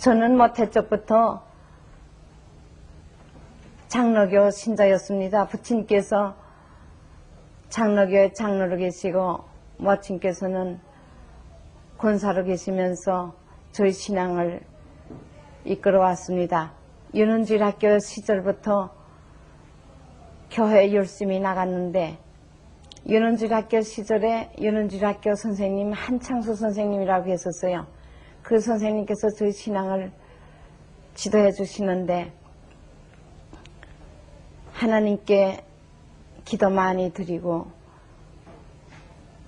저는 태적부터 장로교 신자였습니다. 부친께서 장로교에 장로로 계시고 모친께서는 권사로 계시면서 저희 신앙을 이끌어 왔습니다. 윤은질학교 시절부터 교회에 열심히 나갔는데 윤은질학교 시절에 윤은질학교 선생님 한창수 선생님이라고 했었어요. 그 선생님께서 저희 신앙을 지도해 주시는데 하나님께 기도 많이 드리고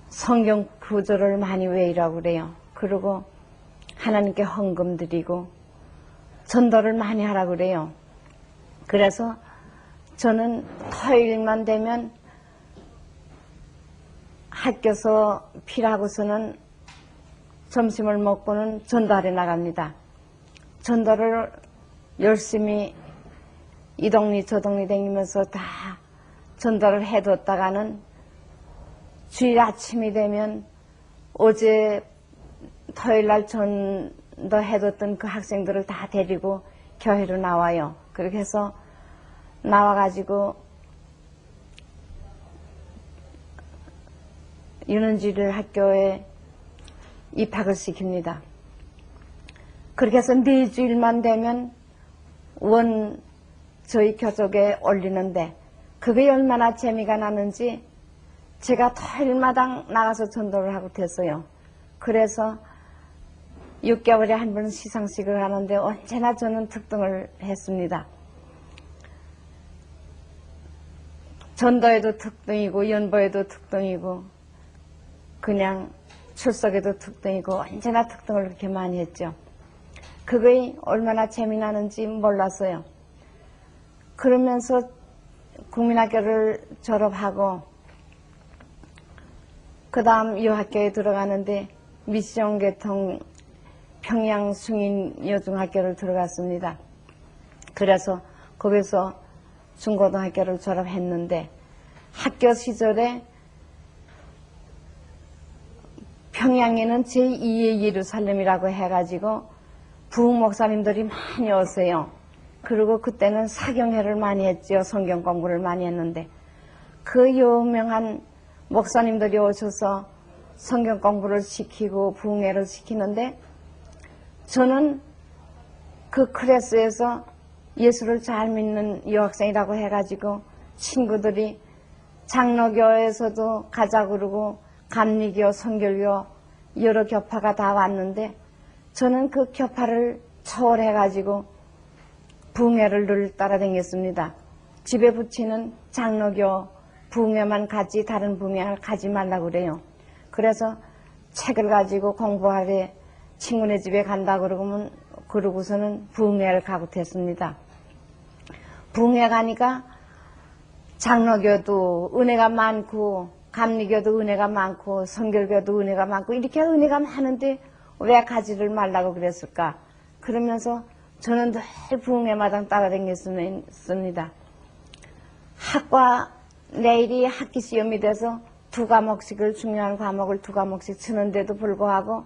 성경 구절을 많이 외우라고 그래요. 그리고 하나님께 헌금 드리고 전도를 많이 하라고 그래요. 그래서 저는 토요일만 되면 학교에서 필요하고서는 점심을 먹고는 전도하러 나갑니다. 전도를 열심히 이 동네 저 동네 다니면서 다 전도를 해뒀다가는 주일 아침이 되면 어제 토요일날 전도해뒀던 그 학생들을 다 데리고 교회로 나와요. 그렇게 해서 나와가지고 윤은질 학교에 입학을 시킵니다. 그렇게 해서 4주일만 되면 저희 교족에 올리는데 그게 얼마나 재미가 나는지 제가 토요일마다 나가서 전도를 하고 됐어요. 그래서 6개월에 한 번 시상식을 하는데 언제나 저는 특등을 했습니다. 전도에도 특등이고 연보에도 특등이고 그냥 출석에도 특등이고 언제나 특등을 그렇게 많이 했죠. 그게 얼마나 재미나는지 몰랐어요. 그러면서 국민학교를 졸업하고 그 다음 이 학교에 들어가는데 미시온계통 평양 숭인여중학교를 들어갔습니다. 그래서 거기서 중고등학교를 졸업했는데 학교 시절에 평양에는 제2의 예루살렘이라고 해가지고 부흥 목사님들이 많이 오세요. 그리고 그때는 사경회를 많이 했죠. 성경 공부를 많이 했는데 그 유명한 목사님들이 오셔서 성경 공부를 시키고 부흥회를 시키는데 저는 그 클래스에서 예수를 잘 믿는 여학생이라고 해가지고 친구들이 장로교에서도 가자 그러고 감리교, 선결교 여러 교파가 다 왔는데 저는 그 교파를 초월해가지고 부흥회를 늘 따라다녔습니다. 집에 붙이는 장로교 부흥회만 가지 다른 부흥회를 가지 말라고 그래요. 그래서 책을 가지고 공부하래 친구네 집에 간다 그러고서는 부흥회를 가고 됐습니다. 부흥회 가니까 장로교도 은혜가 많고 감리교도 은혜가 많고 선결교도 은혜가 많고 이렇게 은혜가 많은데 왜 가지를 말라고 그랬을까? 그러면서 저는 늘 부흥회마당 따라다녔습니다. 학과 내일이 학기 시험이 돼서 중요한 과목을 2과목씩 치는데도 불구하고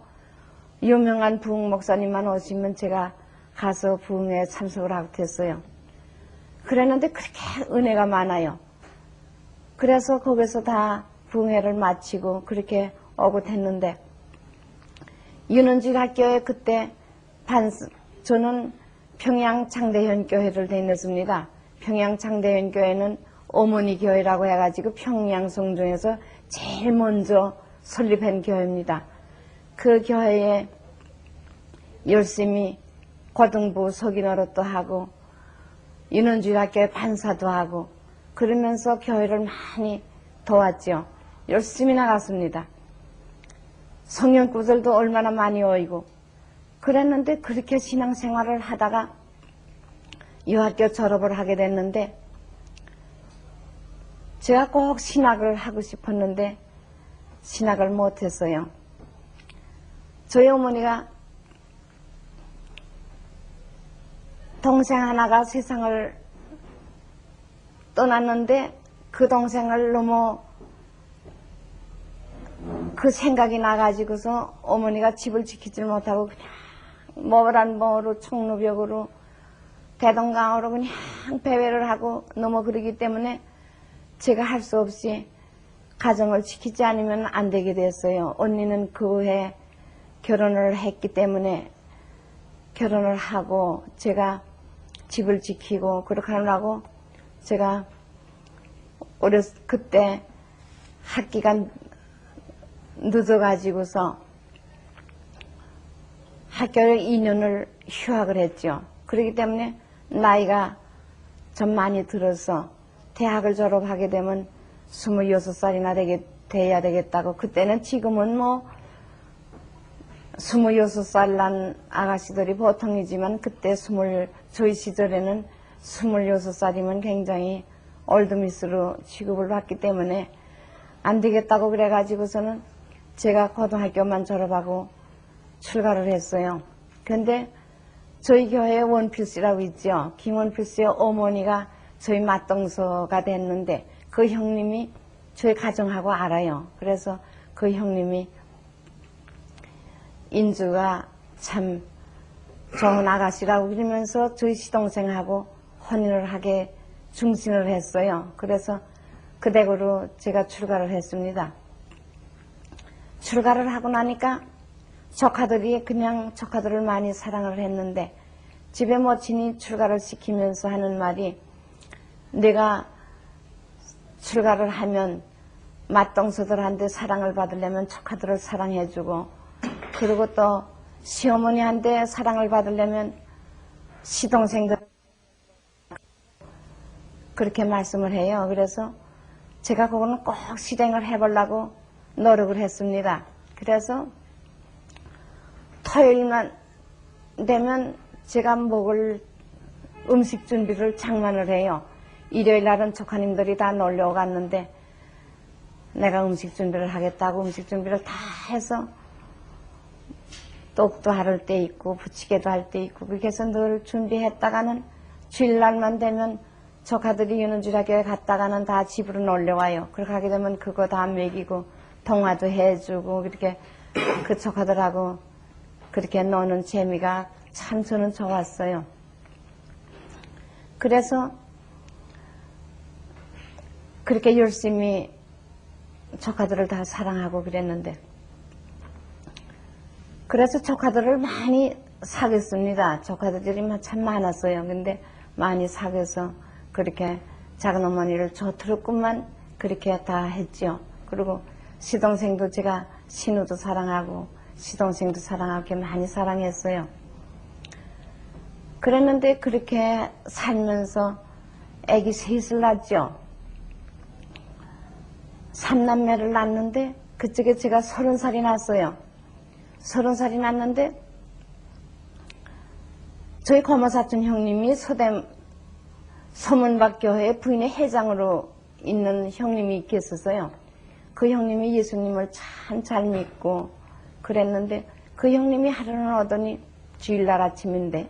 유명한 부흥 목사님만 오시면 제가 가서 부흥회에 참석을 하고 됐어요. 그랬는데 그렇게 은혜가 많아요. 그래서 거기서 다 부흥회를 마치고 그렇게 오고 됐는데 윤은질 학교에 그때 저는 평양 창대현 교회를 다녔습니다. 평양 창대현 교회는 어머니 교회라고 해가지고 평양 성중에서 제일 먼저 설립한 교회입니다. 그 교회에 열심히 고등부 서기 노릇도 하고 윤은질 학교에 반사도 하고 그러면서 교회를 많이 도왔죠. 열심히 나갔습니다. 성경 구절도 얼마나 많이 외우고 그랬는데 그렇게 신앙생활을 하다가 유학교 졸업을 하게 됐는데 제가 꼭 신학을 하고 싶었는데 신학을 못했어요. 저희 어머니가 동생 하나가 세상을 떠났는데 그 동생을 너무 그 생각이 나가지고서 어머니가 집을 지키지 못하고 그냥 모란봉으로 청루벽으로 대동강으로 그냥 배회를 하고 넘어 그러기 때문에 제가 할 수 없이 가정을 지키지 않으면 안 되게 됐어요. 언니는 그 해 결혼을 했기 때문에 결혼을 하고 제가 집을 지키고 그렇게 하려고 제가 그때 학기가 늦어가지고서 학교를 2년을 휴학을 했죠. 그렇기 때문에 나이가 좀 많이 들어서 대학을 졸업하게 되면 26살이나 돼야 되겠다고. 그때는 지금은 뭐 26살 난 아가씨들이 보통이지만 그때 저희 시절에는 26살이면 굉장히 올드미스로 취급을 받기 때문에 안 되겠다고 그래가지고서는 제가 고등학교만 졸업하고 출가를 했어요. 근데 저희 교회에 원필씨라고 있죠. 김원필씨의 어머니가 저희 맏동서가 됐는데 그 형님이 저희 가정하고 알아요. 그래서 그 형님이 인주가 참 좋은 아가씨라고 그러면서 저희 시동생하고 혼인을 하게 중신을 했어요. 그래서 그 댁으로 제가 출가를 했습니다. 출가를 하고 나니까 조카들이 그냥 조카들을 많이 사랑을 했는데 집에 모친이 출가를 시키면서 하는 말이 내가 출가를 하면 맏동서들한테 사랑을 받으려면 조카들을 사랑해주고 그리고 또 시어머니한테 사랑을 받으려면 시동생들 그렇게 말씀을 해요. 그래서 제가 그거는 꼭 실행을 해보려고 노력을 했습니다. 그래서 토요일만 되면 제가 먹을 음식 준비를 장만을 해요. 일요일 날은 조카님들이 다 놀러 갔는데 내가 음식 준비를 하겠다고 음식 준비를 다 해서 떡도 할 때 있고 부치개도 할 때 있고 그렇게 해서 늘 준비했다가는 주일날만 되면 조카들이 유는주라교에 갔다가는 다 집으로 놀러와요. 그렇게 하게 되면 그거 다 먹이고 동화도 해주고 그렇게 그 조카들하고 그렇게 노는 재미가 참 저는 좋았어요. 그래서 그렇게 열심히 조카들을 다 사랑하고 그랬는데 그래서 조카들을 많이 사귀었습니다. 조카들이 참 많았어요. 근데 많이 사귀어서 그렇게 작은 어머니를 좋더랬구만 그렇게 다 했죠. 그리고 시동생도 제가 신우도 사랑하고 시동생도 사랑하고 이렇게 많이 사랑했어요. 그랬는데 그렇게 살면서 아기 셋을 낳았죠. 3남매를 낳았는데 그쪽에 제가 30살이 났어요. 30살이 났는데 저희 고모사촌 형님이 서문박 교회 부인의 회장으로 있는 형님이 계셨어요. 그 형님이 예수님을 참 잘 믿고 그랬는데 그 형님이 하루는 오더니 주일날 아침인데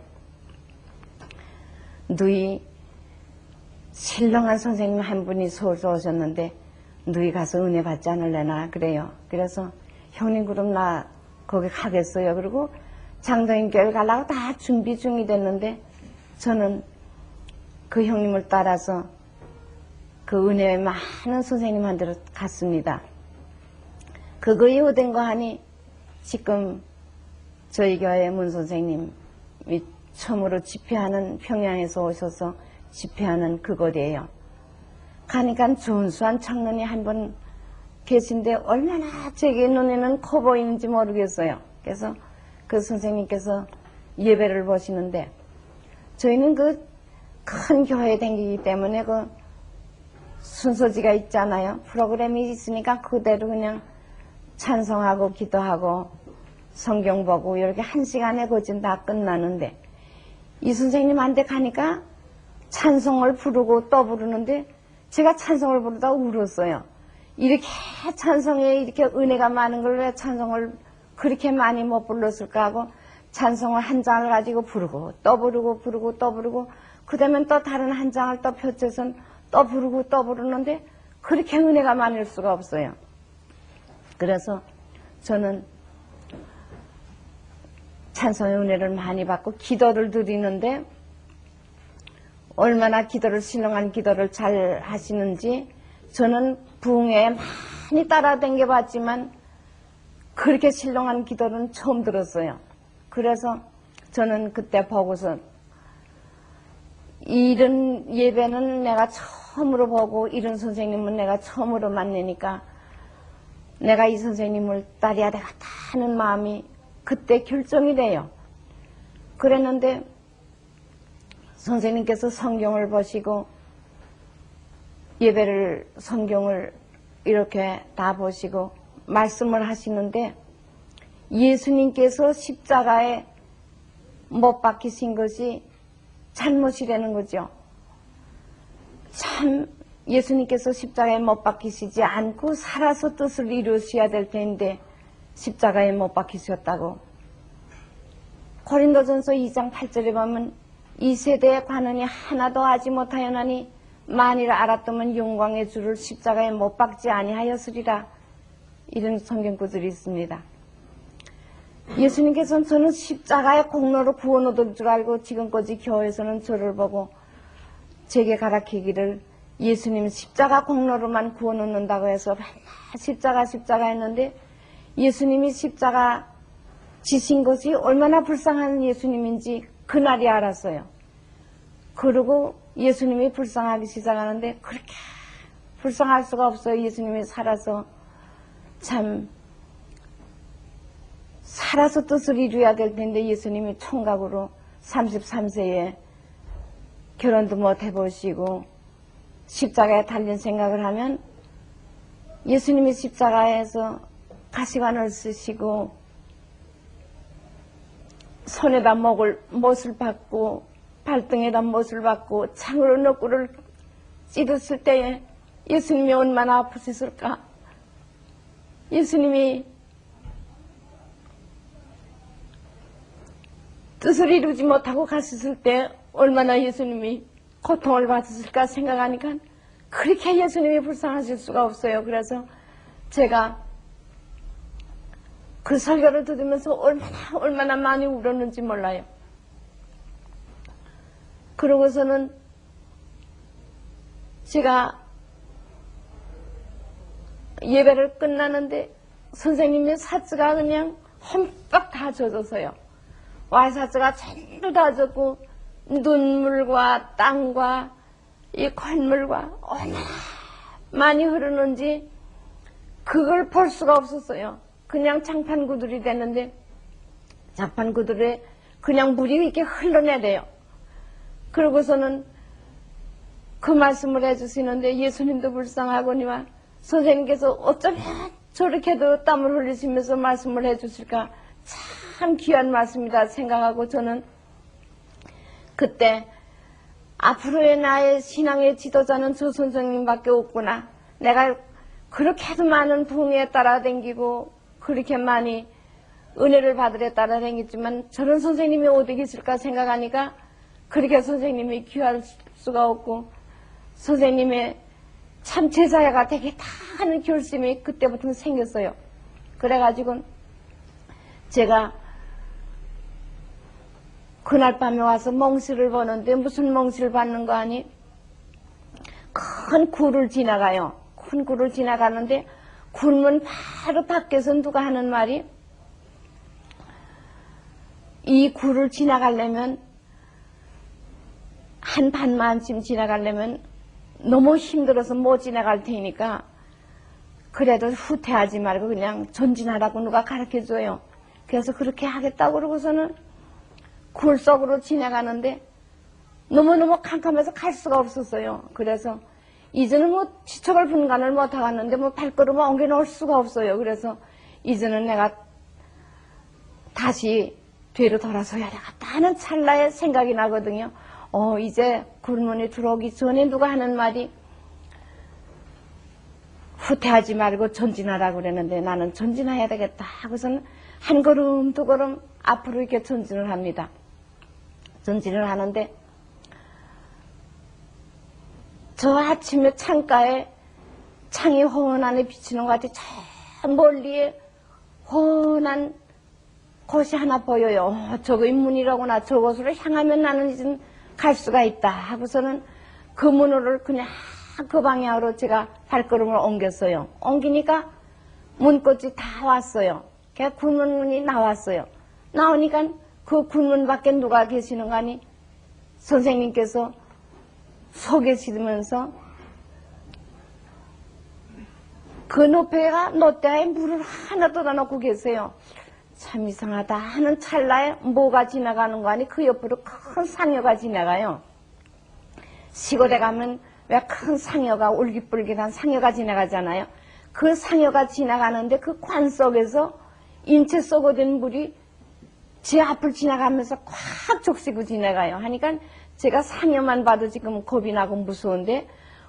누이 신령한 선생님 한 분이 서울서 오셨는데 누이 가서 은혜 받지 않을래나 그래요. 그래서 형님 그럼 나 거기 가겠어요. 그리고 장로인교회 가려고 다 준비 중이 됐는데 저는 그 형님을 따라서 그 은혜의 많은 선생님한테로 갔습니다. 그거에 오된 거 하니 지금 저희 교회 문 선생님이 처음으로 집회하는 평양에서 오셔서 집회하는 그곳이에요. 가니까 준수한 청년이 한 분 계신데 얼마나 제게 눈에는 커 보이는지 모르겠어요. 그래서 그 선생님께서 예배를 보시는데 저희는 그 큰 교회에 다니기 때문에 그 순서지가 있잖아요. 프로그램이 있으니까 그대로 그냥 찬송하고 기도하고 성경 보고 이렇게 1시간에 거진 다 끝나는데 이 선생님한테 가니까 찬송을 부르고 또 부르는데 제가 찬송을 부르다가 울었어요. 이렇게 찬송에 이렇게 은혜가 많은 걸 왜 찬송을 그렇게 많이 못 불렀을까 하고 찬송을 한 장을 가지고 부르고 또 부르고 또 부르고 그다음에 또 다른 한 장을 또 펼쳐서 또 부르고 또 부르는데 그렇게 은혜가 많을 수가 없어요. 그래서 저는 찬송의 은혜를 많이 받고 기도를 드리는데 얼마나 기도를 신령한 기도를 잘 하시는지 저는 부흥회에 많이 따라다녀 봤지만 그렇게 신령한 기도는 처음 들었어요. 그래서 저는 그때 보고서 이런 예배는 내가 처음으로 보고 이런 선생님은 내가 처음으로 만나니까 내가 이 선생님을 따라야 되겠다 하는 마음이 그때 결정이 돼요. 그랬는데 선생님께서 성경을 보시고 예배를 성경을 이렇게 다 보시고 말씀을 하시는데 예수님께서 십자가에 못 박히신 것이 잘못이라는 거죠. 참 예수님께서 십자가에 못 박히시지 않고 살아서 뜻을 이루셔야 될 텐데 십자가에 못 박히셨다고. 고린도전서 2장 8절에 보면 이 세대의 관원이 하나도 하지 못하였나니 만일 알았더면 영광의 주를 십자가에 못 박지 아니하였으리라. 이런 성경구절이 있습니다. 예수님께서는 저는 십자가의 공로로 구원 얻을 줄 알고 지금까지 교회에서는 저를 보고 제게 가르치기를 예수님 십자가 공로로만 구원 얻는다고 해서 맨날 십자가 했는데 예수님이 십자가 지신 것이 얼마나 불쌍한 예수님인지 그날이 알았어요. 그리고 예수님이 불쌍하기 시작하는데 그렇게 불쌍할 수가 없어요. 예수님이 살아서 참 살아서 뜻을 이루어야 될 텐데 예수님이 총각으로 33세에 결혼도 못 해보시고 십자가에 달린 생각을 하면 예수님이 십자가에서 가시관을 쓰시고 손에다 못을 받고 발등에다 못을 받고 창으로 너구를 찌르실 때에 예수님이 얼마나 아프셨을까. 예수님이 뜻을 이루지 못하고 가셨을 때 얼마나 예수님이 고통을 받으실까 생각하니까 그렇게 예수님이 불쌍하실 수가 없어요. 그래서 제가 그 설교를 들으면서 얼마나 많이 울었는지 몰라요. 그러고서는 제가 예배를 끝나는데 선생님의 사츠가 그냥 험박 다 젖어서요. 와이사츠가 전부 다 젖고 눈물과 땀과 이 콧물과 얼마나 많이 흐르는지 그걸 볼 수가 없었어요. 그냥 장판구들이 됐는데 장판구들에 그냥 물이 이렇게 흘러내려요. 그러고서는 그 말씀을 해주시는데 예수님도 불쌍하거니와 선생님께서 어쩌면 저렇게도 땀을 흘리시면서 말씀을 해주실까 참 귀한 말씀이다 생각하고 저는 그때 앞으로의 나의 신앙의 지도자는 저 선생님밖에 없구나. 내가 그렇게도 많은 부흥에 따라다니고 그렇게 많이 은혜를 받으려 따라다녔지만 저런 선생님이 어디 계실까 생각하니까 그렇게 선생님이 귀할 수가 없고 선생님의 참 제자가 되겠다 하는 결심이 그때부터 생겼어요. 그래가지고 제가 그날 밤에 와서 멍실을 보는데 무슨 멍실을 받는 거 아니? 큰 굴을 지나가요. 큰 굴을 지나가는데 굴문 바로 밖에서 누가 하는 말이 이 굴을 지나가려면 한 반만쯤 지나가려면 너무 힘들어서 못 지나갈 테니까 그래도 후퇴하지 말고 그냥 전진하라고 누가 가르쳐줘요. 그래서 그렇게 하겠다고 그러고서는 굴 속으로 지나가는데 너무너무 캄캄해서 갈 수가 없었어요. 그래서 이제는 뭐 지척을 분간을 못하겠는데 뭐 발걸음을 옮겨놓을 수가 없어요. 그래서 이제는 내가 다시 뒤로 돌아서야 되겠다 하는 찰나의 생각이 나거든요. 이제 굴문이 들어오기 전에 누가 하는 말이 후퇴하지 말고 전진하라고 그랬는데 나는 전진해야 되겠다 하고서는 한 걸음 두 걸음 앞으로 이렇게 전진을 합니다. 전진을 하는데 저 아침에 창가에 창이 훤하게 비치는 것 같이 저 멀리에 훤한 곳이 하나 보여요. 저거 문이라구나. 저곳으로 향하면 나는 이제 갈 수가 있다 하고서는 그 문으로 그냥 그 방향으로 제가 발걸음을 옮겼어요. 옮기니까 문꽃이 다 왔어요. 그 군문이 나왔어요. 나오니까 그 군문 밖에 누가 계시는 거 아니? 선생님께서 서 계시면서 그 높이가 노대에 물을 하나 떠다 놓고 계세요. 참 이상하다 하는 찰나에 뭐가 지나가는 거 아니? 그 옆으로 큰 상여가 지나가요. 시골에 가면 왜 큰 상여가 울깃불깃한 상여가 지나가잖아요. 그 상여가 지나가는데 그 관 속에서 인체 썩어진 물이 제 앞을 지나가면서 콱 족시고 지나가요. 하니까 제가 상여만 봐도 지금 겁이 나고 무서운데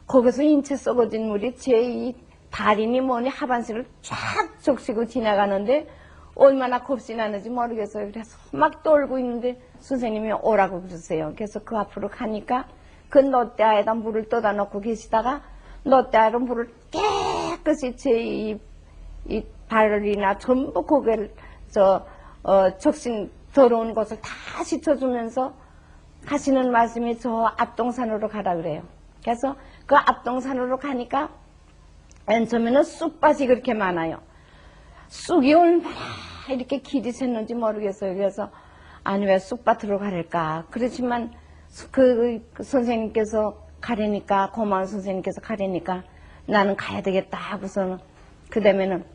거기서 인체 썩어진 물이 제 이 다리니 뭐니 하반신을 쫙 족시고 지나가는데 얼마나 겁이 나는지 모르겠어요. 그래서 막 떨고 있는데 선생님이 오라고 그러세요. 그래서 그 앞으로 가니까 그 놋대야에다 물을 떠다 놓고 계시다가 놋대야로 물을 깨끗이 제 이 발이나 전부 고개를 적신 더러운 것을 다 씻어주면서 하시는 말씀이 저 앞동산으로 가라 그래요. 그래서 그 앞동산으로 가니까 맨 처음에는 쑥밭이 그렇게 많아요. 쑥이 얼마나 이렇게 길이 샜는지 모르겠어요. 그래서 아니 왜 쑥밭으로 가랄까. 그렇지만 그 선생님께서 가려니까 고마운 선생님께서 가려니까 나는 가야 되겠다 하고서는 그 다음에는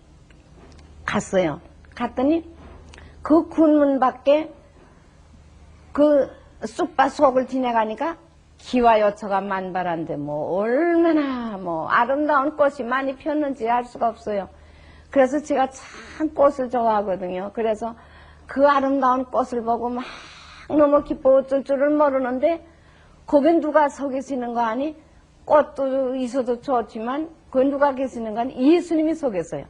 갔어요. 갔더니 그 군문 밖에 그 쑥밭 속을 지나가니까 기와 여처가 만발한데 뭐 얼마나 뭐 아름다운 꽃이 많이 폈는지 알 수가 없어요. 그래서 제가 참 꽃을 좋아하거든요. 그래서 그 아름다운 꽃을 보고 막 너무 기뻐 어쩔 줄을 모르는데 거긴 누가 서 계시는 거 아니? 꽃도 있어도 좋지만 거기 누가 계시는 거 아니? 예수님이 서 계세요.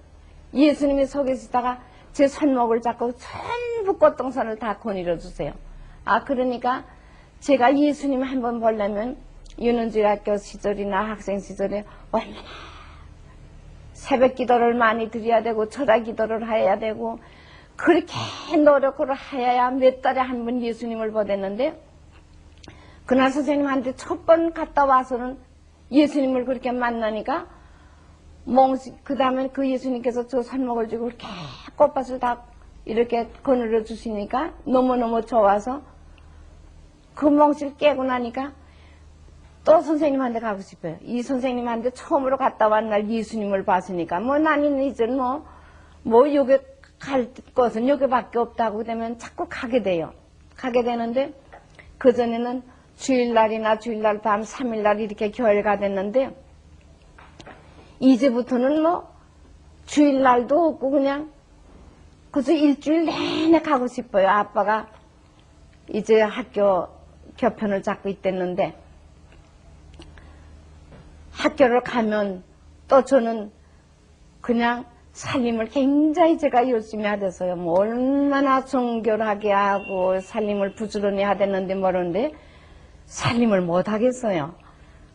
예수님이 서 계시다가 제 손목을 잡고 전부 꽃동산을 다 거닐어 주세요. 아 그러니까 제가 예수님 한번 보려면 윤은주학교 시절이나 학생 시절에 얼마나 새벽 기도를 많이 드려야 되고 철학 기도를 해야 되고 그렇게 노력을 해야 몇 달에 한 번 예수님을 보냈는데 그날 선생님한테 첫 번 갔다 와서는 예수님을 그렇게 만나니까 그 다음에 그 예수님께서 저 손목을 쥐고 이렇게 꽃밭을 다 이렇게 거느려 주시니까 너무너무 좋아서 그 몽실 깨고 나니까 또 선생님한테 가고 싶어요. 이 선생님한테 처음으로 갔다 온 날 예수님을 봤으니까 뭐 나는 이제 뭐 여기 갈 곳은 여기밖에 없다고 되면 자꾸 가게 돼요. 가게 되는데 그전에는 주일날이나 주일날 밤 3일날 이렇게 교회가 됐는데 이제부터는 뭐 주일날도 없고 그냥 그래서 일주일 내내 가고 싶어요. 아빠가 이제 학교 교편을 잡고 있댔는데 학교를 가면 또 저는 그냥 살림을 굉장히 제가 열심히 하대서요. 뭐 얼마나 정결하게 하고 살림을 부지런히 하댔는데 모르는데 살림을 못 하겠어요.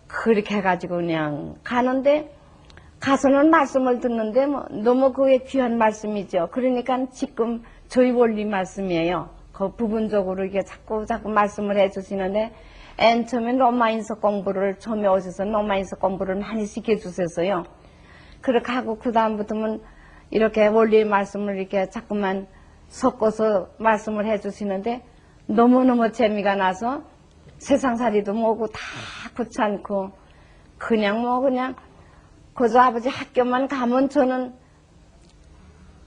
그렇게 해가지고 그냥 가는데 가서는 말씀을 듣는데 뭐 너무 그게 귀한 말씀이죠. 그러니까 지금 저희 원리 말씀이에요. 그 부분적으로 이게 자꾸 말씀을 해주시는데 맨 처음에 로마인서 공부를 처음에 오셔서 로마인서 공부를 많이 시켜주셨어요. 그렇게 하고 그 다음부터는 이렇게 원리의 말씀을 이렇게 자꾸만 섞어서 말씀을 해주시는데 너무너무 재미가 나서 세상살이도 뭐고 다 귀찮고 그냥 그저 아버지 학교만 가면 저는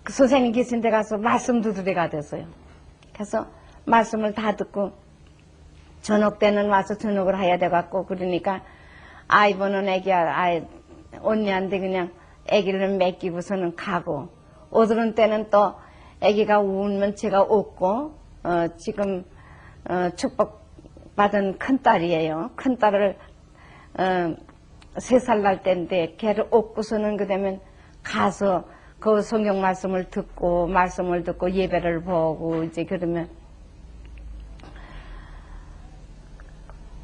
그 선생님 계신 데 가서 말씀도 들으가 됐어요. 그래서 말씀을 다 듣고 저녁 때는 와서 저녁을 해야 돼갖고 그러니까 아이 보는 언니한테 그냥 애기를 맡기고서는 가고 어떤 때는 또 애기가 울면 제가 웃고 지금 축복받은 큰딸이에요. 큰딸을 3살 날 때인데 걔를 업고서는 그다음에 가서 그 성경 말씀을 듣고 예배를 보고 이제 그러면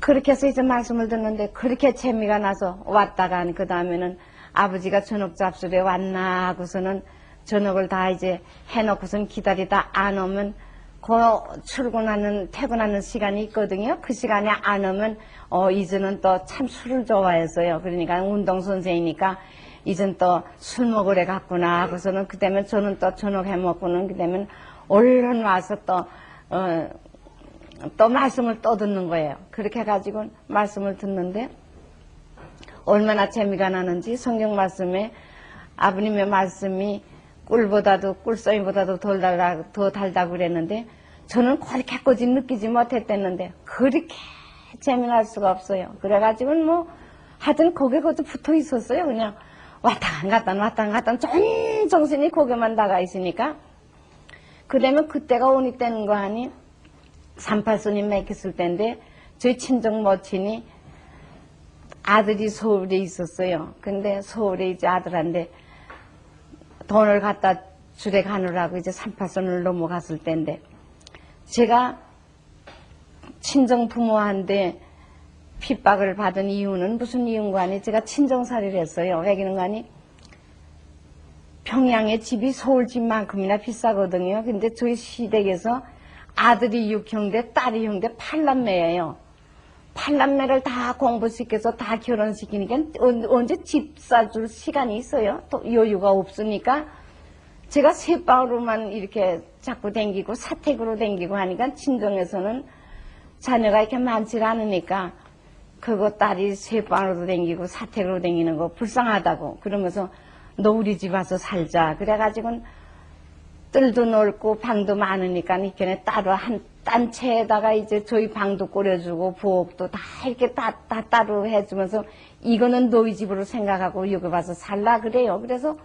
그렇게 해서 이제 말씀을 듣는데 그렇게 재미가 나서 왔다가 그 다음에는 아버지가 저녁 잡술에 왔나 하고서는 저녁을 다 이제 해놓고선 기다리다 안 오면 퇴근하는 시간이 있거든요. 그 시간에 안 오면, 이제는 또 참 술을 좋아했어요. 그러니까 운동선생이니까, 이젠 또 술 먹으래 갔구나 하고서는, 그다음에 저는 또 저녁 해 먹고는, 그다음에 얼른 와서 또 말씀을 또 듣는 거예요. 그렇게 해가지고 말씀을 듣는데, 얼마나 재미가 나는지 성경 말씀에 아버님의 말씀이 꿀송이보다도 더 달다고 그랬는데, 저는 그렇게까지 느끼지 못했댔는데, 그렇게 재미날 수가 없어요. 그래가지고 하여튼 거기에 붙어 있었어요. 그냥 왔다 갔다 전 정신이 거기만 나가 있으니까. 그다음에 그때가 오니 때는 거 아니, 38손이 맺혔을 때인데, 저희 친정 모친이 아들이 서울에 있었어요. 근데 서울에 이제 아들한테 돈을 갖다 주래 가느라고 이제 38손을 넘어갔을 때인데, 제가 친정 부모한테 핍박을 받은 이유는 무슨 이유인가 하니, 제가 친정살이를 했어요. 왜기는 거 아니, 평양에 집이 서울 집만큼이나 비싸거든요. 근데 저희 시댁에서 아들이 6형제, 딸이 형제 8남매예요. 8남매를 다 공부시켜서 다 결혼시키니까 언제 집 사줄 시간이 있어요? 또 여유가 없으니까 제가 새방으로만 이렇게 자꾸 댕기고 사택으로 댕기고 하니까 친정에서는 자녀가 이렇게 많지 않으니까 그거 딸이 새방으로 댕기고 사택으로 댕기는 거 불쌍하다고 그러면서 너 우리 집 와서 살자. 그래가지고 뜰도 넓고 방도 많으니까 이렇게 따로 딴 채에다가 이제 저희 방도 꾸려주고 부엌도 다 이렇게 다 따로 해주면서 이거는 너희 집으로 생각하고 여기 와서 살라 그래요. 그래서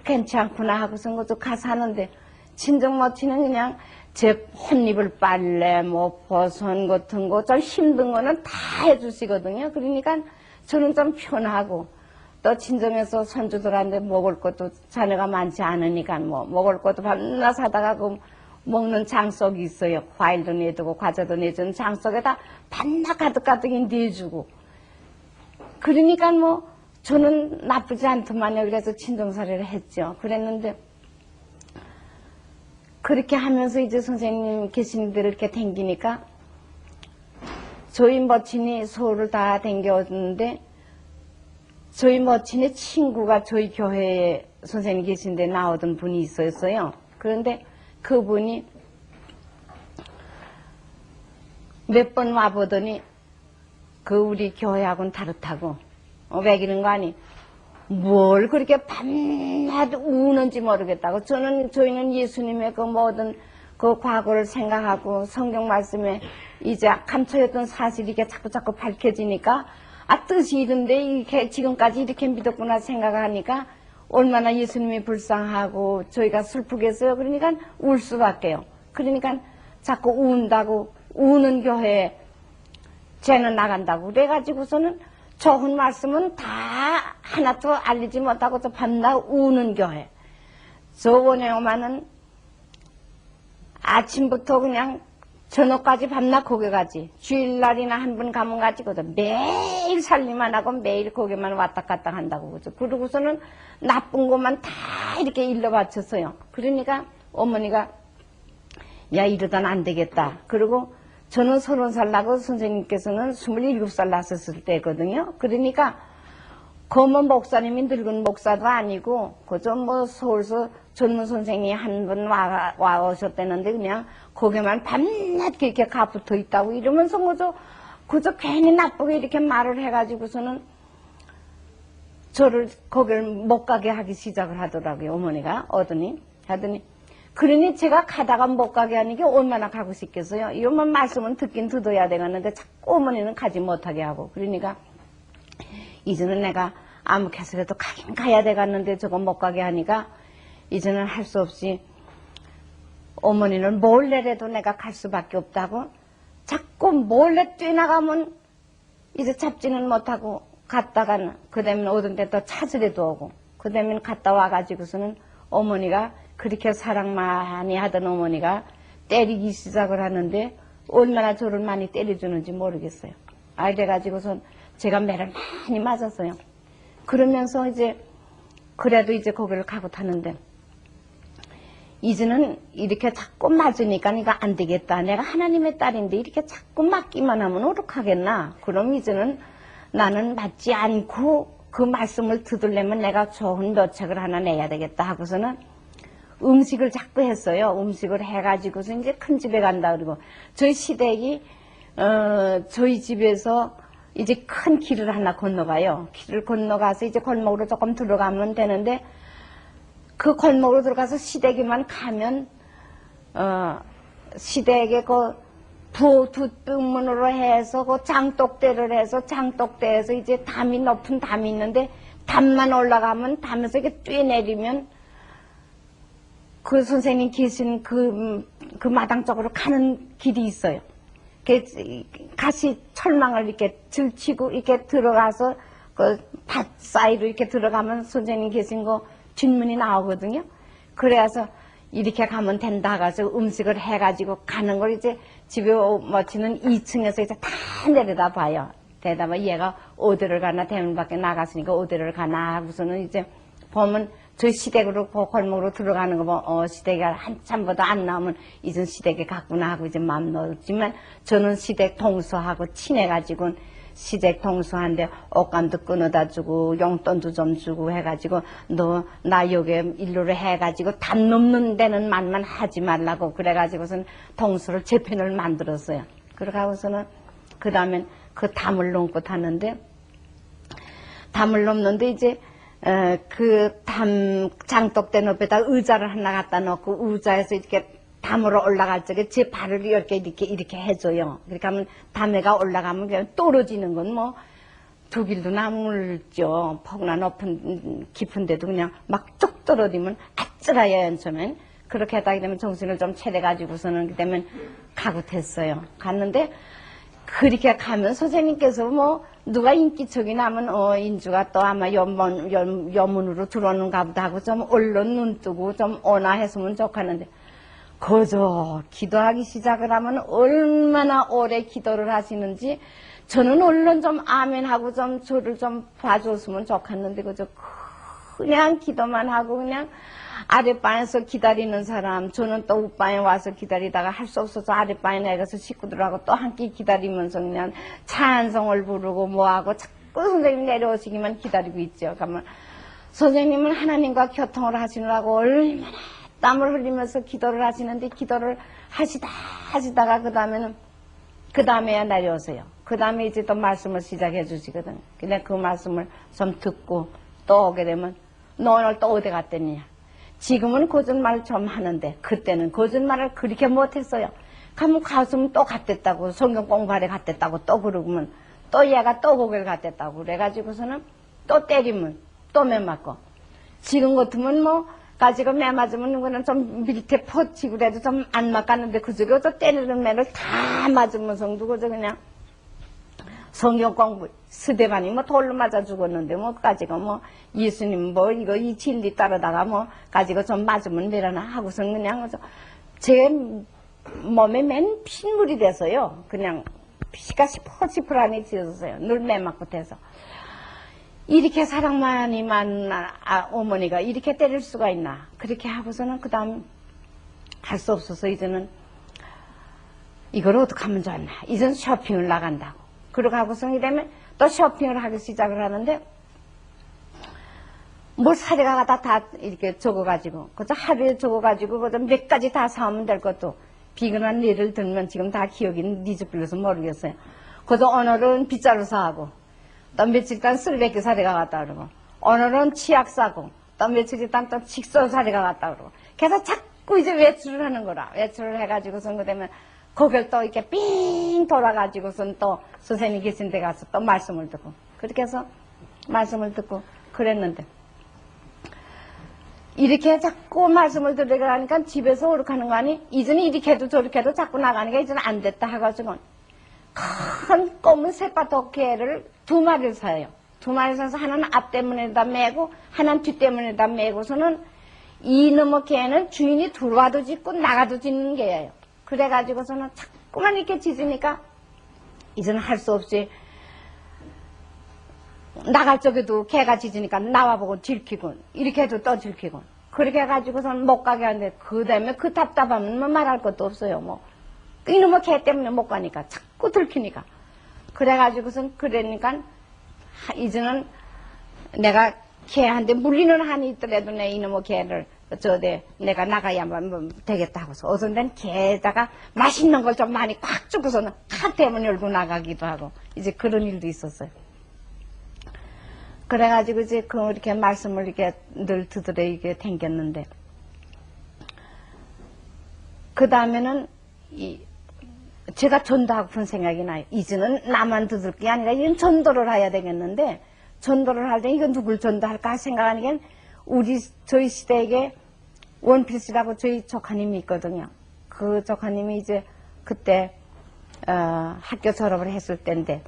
괜찮구나 하고서 그것도 가서 하는데, 친정 모친은 그냥 제 혼입을 빨래 버선 같은 거 좀 힘든 거는 다 해주시거든요. 그러니까 저는 좀 편하고, 또 친정에서 손주들한테 먹을 것도 자녀가 많지 않으니까 먹을 것도 밤낮 사다가 먹는 장속이 있어요. 과일도 내두고 과자도 내주는 장속에다 밤낮 가득가득 내주고. 그러니까 저는 나쁘지 않더만요. 그래서 친정살이를 했죠. 그랬는데 그렇게 하면서 이제 선생님 계신 데를 이렇게 댕기니까 저희 모친이 서울을 다 댕겨오는데, 저희 모친의 친구가 저희 교회에 선생님 계신 데 나오던 분이 있었어요. 그런데 그분이 몇 번 와보더니 우리 교회하고는 다르다고. 왜 그런 거 아니? 뭘 그렇게 밤낮 우는지 모르겠다고. 저희는 예수님의 모든 과거를 생각하고 성경 말씀에 이제 감춰였던 사실이 이게 자꾸 밝혀지니까, 뜻이 이런데 이렇게 지금까지 이렇게 믿었구나 생각하니까 얼마나 예수님이 불쌍하고 저희가 슬프겠어요. 그러니까 울 수밖에요. 그러니까 자꾸 운다고, 우는 교회에 쟤는 나간다고 그래가지고서는 좋은 말씀은 다 하나도 알리지 못하고 저 밤낮 우는 교회. 저 원영엄마는 아침부터 그냥 저녁까지 밤낮 거기 가지. 주일날이나 한 번 가면 가지거든. 매일 살림만 하고 매일 거기만 왔다 갔다 한다고. 그죠. 그러고서는 나쁜 것만 다 이렇게 일러 바쳤어요. 그러니까 어머니가 야, 이러다는 안 되겠다. 그리고 저는 30살 나고 선생님께서는 27살 났었을 때거든요. 그러니까 목사님이 늙은 목사도 아니고 그저 서울서 젊은 선생이 한 번 와 오셨다는데 그냥 거기만 밤낮 그렇게 가붙어 있다고 이러면서 그저 괜히 나쁘게 이렇게 말을 해가지고서는 저를 거기를 못 가게 하기 시작을 하더라고요. 어머니가 하더니 그러니 제가 가다가 못 가게 하는 게 얼마나 가고 싶겠어요. 이런만 말씀은 듣긴 듣어야 되겠는데 자꾸 어머니는 가지 못하게 하고. 그러니까 이제는 내가 아무 캐서라도 가긴 가야 되겠는데 저거 못 가게 하니까 이제는 할 수 없이 어머니는 몰래라도 내가 갈 수밖에 없다고 자꾸 몰래 뛰어나가면 이제 잡지는 못하고 갔다가는 그다음에 오던 데 또 찾으려도 오고 그다음에 갔다 와가지고서는 어머니가 그렇게 사랑 많이 하던 어머니가 때리기 시작을 하는데 얼마나 저를 많이 때려주는지 모르겠어요. 그래가지고선 제가 매를 많이 맞았어요. 그러면서 이제 그래도 이제 거기를 가고 타는데 이제는 이렇게 자꾸 맞으니까 이거 안 되겠다. 내가 하나님의 딸인데 이렇게 자꾸 맞기만 하면 어떡하겠나. 그럼 이제는 나는 맞지 않고 그 말씀을 듣으려면 내가 좋은 묘책을 하나 내야 되겠다 하고서는 음식을 자꾸 했어요. 음식을 해가지고서 이제 큰 집에 간다 그러고 저희 시댁이 저희 집에서 이제 큰 길을 하나 건너가요. 길을 건너가서 이제 골목으로 조금 들어가면 되는데 그 골목으로 들어가서 시댁에만 가면 시댁에 그 뒷문으로 해서 그 장독대를 해서 장독대에서 이제 담이 높은 담이 있는데 담만 올라가면 담에서 이렇게 뛰어내리면 그 선생님 계신 그 마당 쪽으로 가는 길이 있어요. 가시 철망을 이렇게 들치고 이렇게 들어가서 그 밭 사이로 이렇게 들어가면 선생님 계신 거 뒷문이 나오거든요. 그래서 이렇게 가면 된다 가지고 음식을 해가지고 가는 걸 이제 집에 모치는 2층에서 이제 다 내려다 봐요. 대다봐 얘가 어디를 가나 대문 밖에 나갔으니까 어디를 가나 하고서는 이제 보면 저희 시댁으로 골목으로 들어가는 거 보면 시댁이 한참보다 안 나오면 이젠 시댁에 갔구나 하고 이제 마음 놓지만 저는 시댁 동서하고 친해가지고 시댁 동서한테 옷감도 끊어다 주고 용돈도 좀 주고 해가지고 너 나 여기 일로를 해가지고 담 넘는 데는 말만 하지 말라고 그래가지고선 동서를 제 편을 만들었어요. 그러고서는 그 다음엔 그 담을 넘고 타는데 담을 넘는데 이제 그 담 장독대 높에다 의자를 하나 갖다 놓고 의자에서 이렇게 담으로 올라갈 적에 제 발을 이렇게 해줘요. 그렇게 하면 담에가 올라가면 그냥 떨어지는 건 뭐 두 길도 나물죠. 폭나 높은 깊은 데도 그냥 막 쭉 떨어지면 아찔하여 처음엔 그렇게 하다 되면 정신을 좀 차려가지고서는 그다음에 가고 됐어요. 갔는데 그렇게 가면 선생님께서 뭐 누가 인기척이 나면 인주가 또 아마 여문으로 들어오는가 보다 하고 좀 얼른 눈 뜨고 좀 오나 했으면 좋겠는데 그저 기도하기 시작을 하면 얼마나 오래 기도를 하시는지 저는 얼른 좀 아멘하고 좀 저를 좀 봐줬으면 좋겠는데 그저 그냥 기도만 하고 그냥 아랫방에서 기다리는 사람 저는 또 윗방에 와서 기다리다가 할 수 없어서 아랫방에 내가서 식구들하고 또 함께 기다리면서 그냥 찬송을 부르고 뭐하고 자꾸 선생님 내려오시기만 기다리고 있죠. 그러면 선생님은 하나님과 교통을 하시느라고 얼마나 땀을 흘리면서 기도를 하시는데 기도를 하시다가 그 다음에야 내려오세요. 그 다음에 이제 또 말씀을 시작해 주시거든요. 근데 그 말씀을 좀 듣고 또 오게 되면 너 오늘 또 어디 갔더니 지금은 거짓말을 좀 하는데 그때는 거짓말을 그렇게 못했어요. 가면 가슴 또 갔댔다고 성경 공부하러 갔댔다고 또 그러면 또 얘가 또 고개를 갔댔다고 그래가지고서는 또 때리면 또 매 맞고 지금 같으면 뭐 가지고 매 맞으면 그는 좀 밑에 퍼치고 그래도 좀 안 맞갔는데 그저께 저 때리는 매를 다 맞으면서도 그저 그냥 성경 공부 스데반이 뭐 돌로 맞아 죽었는데 뭐 가지고 뭐 예수님 뭐 이거 이 진리 따르다가 뭐 가지고 좀 맞으면 되려나 하고선 그냥 제 몸에 맨 핏물이 돼서요. 그냥 피가 시퍼시퍼하니 지었어요. 늘 매 맞고 돼서 이렇게 사랑 많이 만난 어머니가 이렇게 때릴 수가 있나 그렇게 하고서는 그 다음 할 수 없어서 이제는 이걸 어떻게 하면 좋나 이제는 쇼핑을 나간다고 그러고 하고서 이러면 또 쇼핑을 하기 시작을 하는데 뭘 사려가 다 이렇게 적어가지고 그저 하루에 적어가지고 그저 몇 가지 다 사오면 될 것도 비근한 예를 들면 지금 다 기억이 잊어버려서 모르겠어요. 그저 오늘은 빗자루 사고 또 며칠 있다 쓸배기 사려가 갔다 그러고 오늘은 치약 사고 또 며칠 있다 또 칙소 사려가 갔다 그러고 그래서 자꾸 이제 외출을 하는 거라. 외출을 해가지고선 그다음에 고개를 또 이렇게 삥 돌아가지고선 또 선생님 계신 데 가서 또 말씀을 듣고 그렇게 해서 말씀을 듣고 그랬는데 이렇게 자꾸 말씀을 들으려니까 집에서 오락하는 거 아니 이제는 이렇게 해도 저렇게 해도 자꾸 나가니까 이제는 안 됐다 해가지고 큰 검은 새바퀴를 2마리를 사요. 2마리 사서 하나는 앞대문에다 메고 하나는 뒷대문에다 메고서는 이놈의 개는 주인이 들어와도 짖고 나가도 짖는 개예요. 그래가지고서는 자꾸만 이렇게 짖으니까 이제는 할 수 없이 나갈 적에도 개가 짖으니까 나와보고 질키고 이렇게 해도 또 질키고 그렇게 해가지고선 못 가게 하는데 그 다음에 그 답답하면 뭐 말할 것도 없어요. 뭐 이놈의 개 때문에 못 가니까 자꾸 들키니까 그래가지고선 그러니까 이제는 내가 개한테 물리는 한이 있더라도 내 이놈의 개를 내가 나가야만 되겠다 하고서 어떤 데는 개에다가 맛있는 걸 좀 많이 꽉 주고서는 카테문 열고 나가기도 하고 이제 그런 일도 있었어요. 그래가지고 이제 이렇게 말씀을 이렇게 늘 듣으러 이게 댕겼는데 그 다음에는 제가 전도하고픈 생각이 나요. 이제는 나만 듣을 게 아니라 이건 전도를 해야 되겠는데 전도를 할 때 이건 누굴 전도할까 생각하니까 저희 시대에게 원필씨라고 저희 조카님이 있거든요. 그 조카님이 이제 그때 학교 졸업을 했을 때인데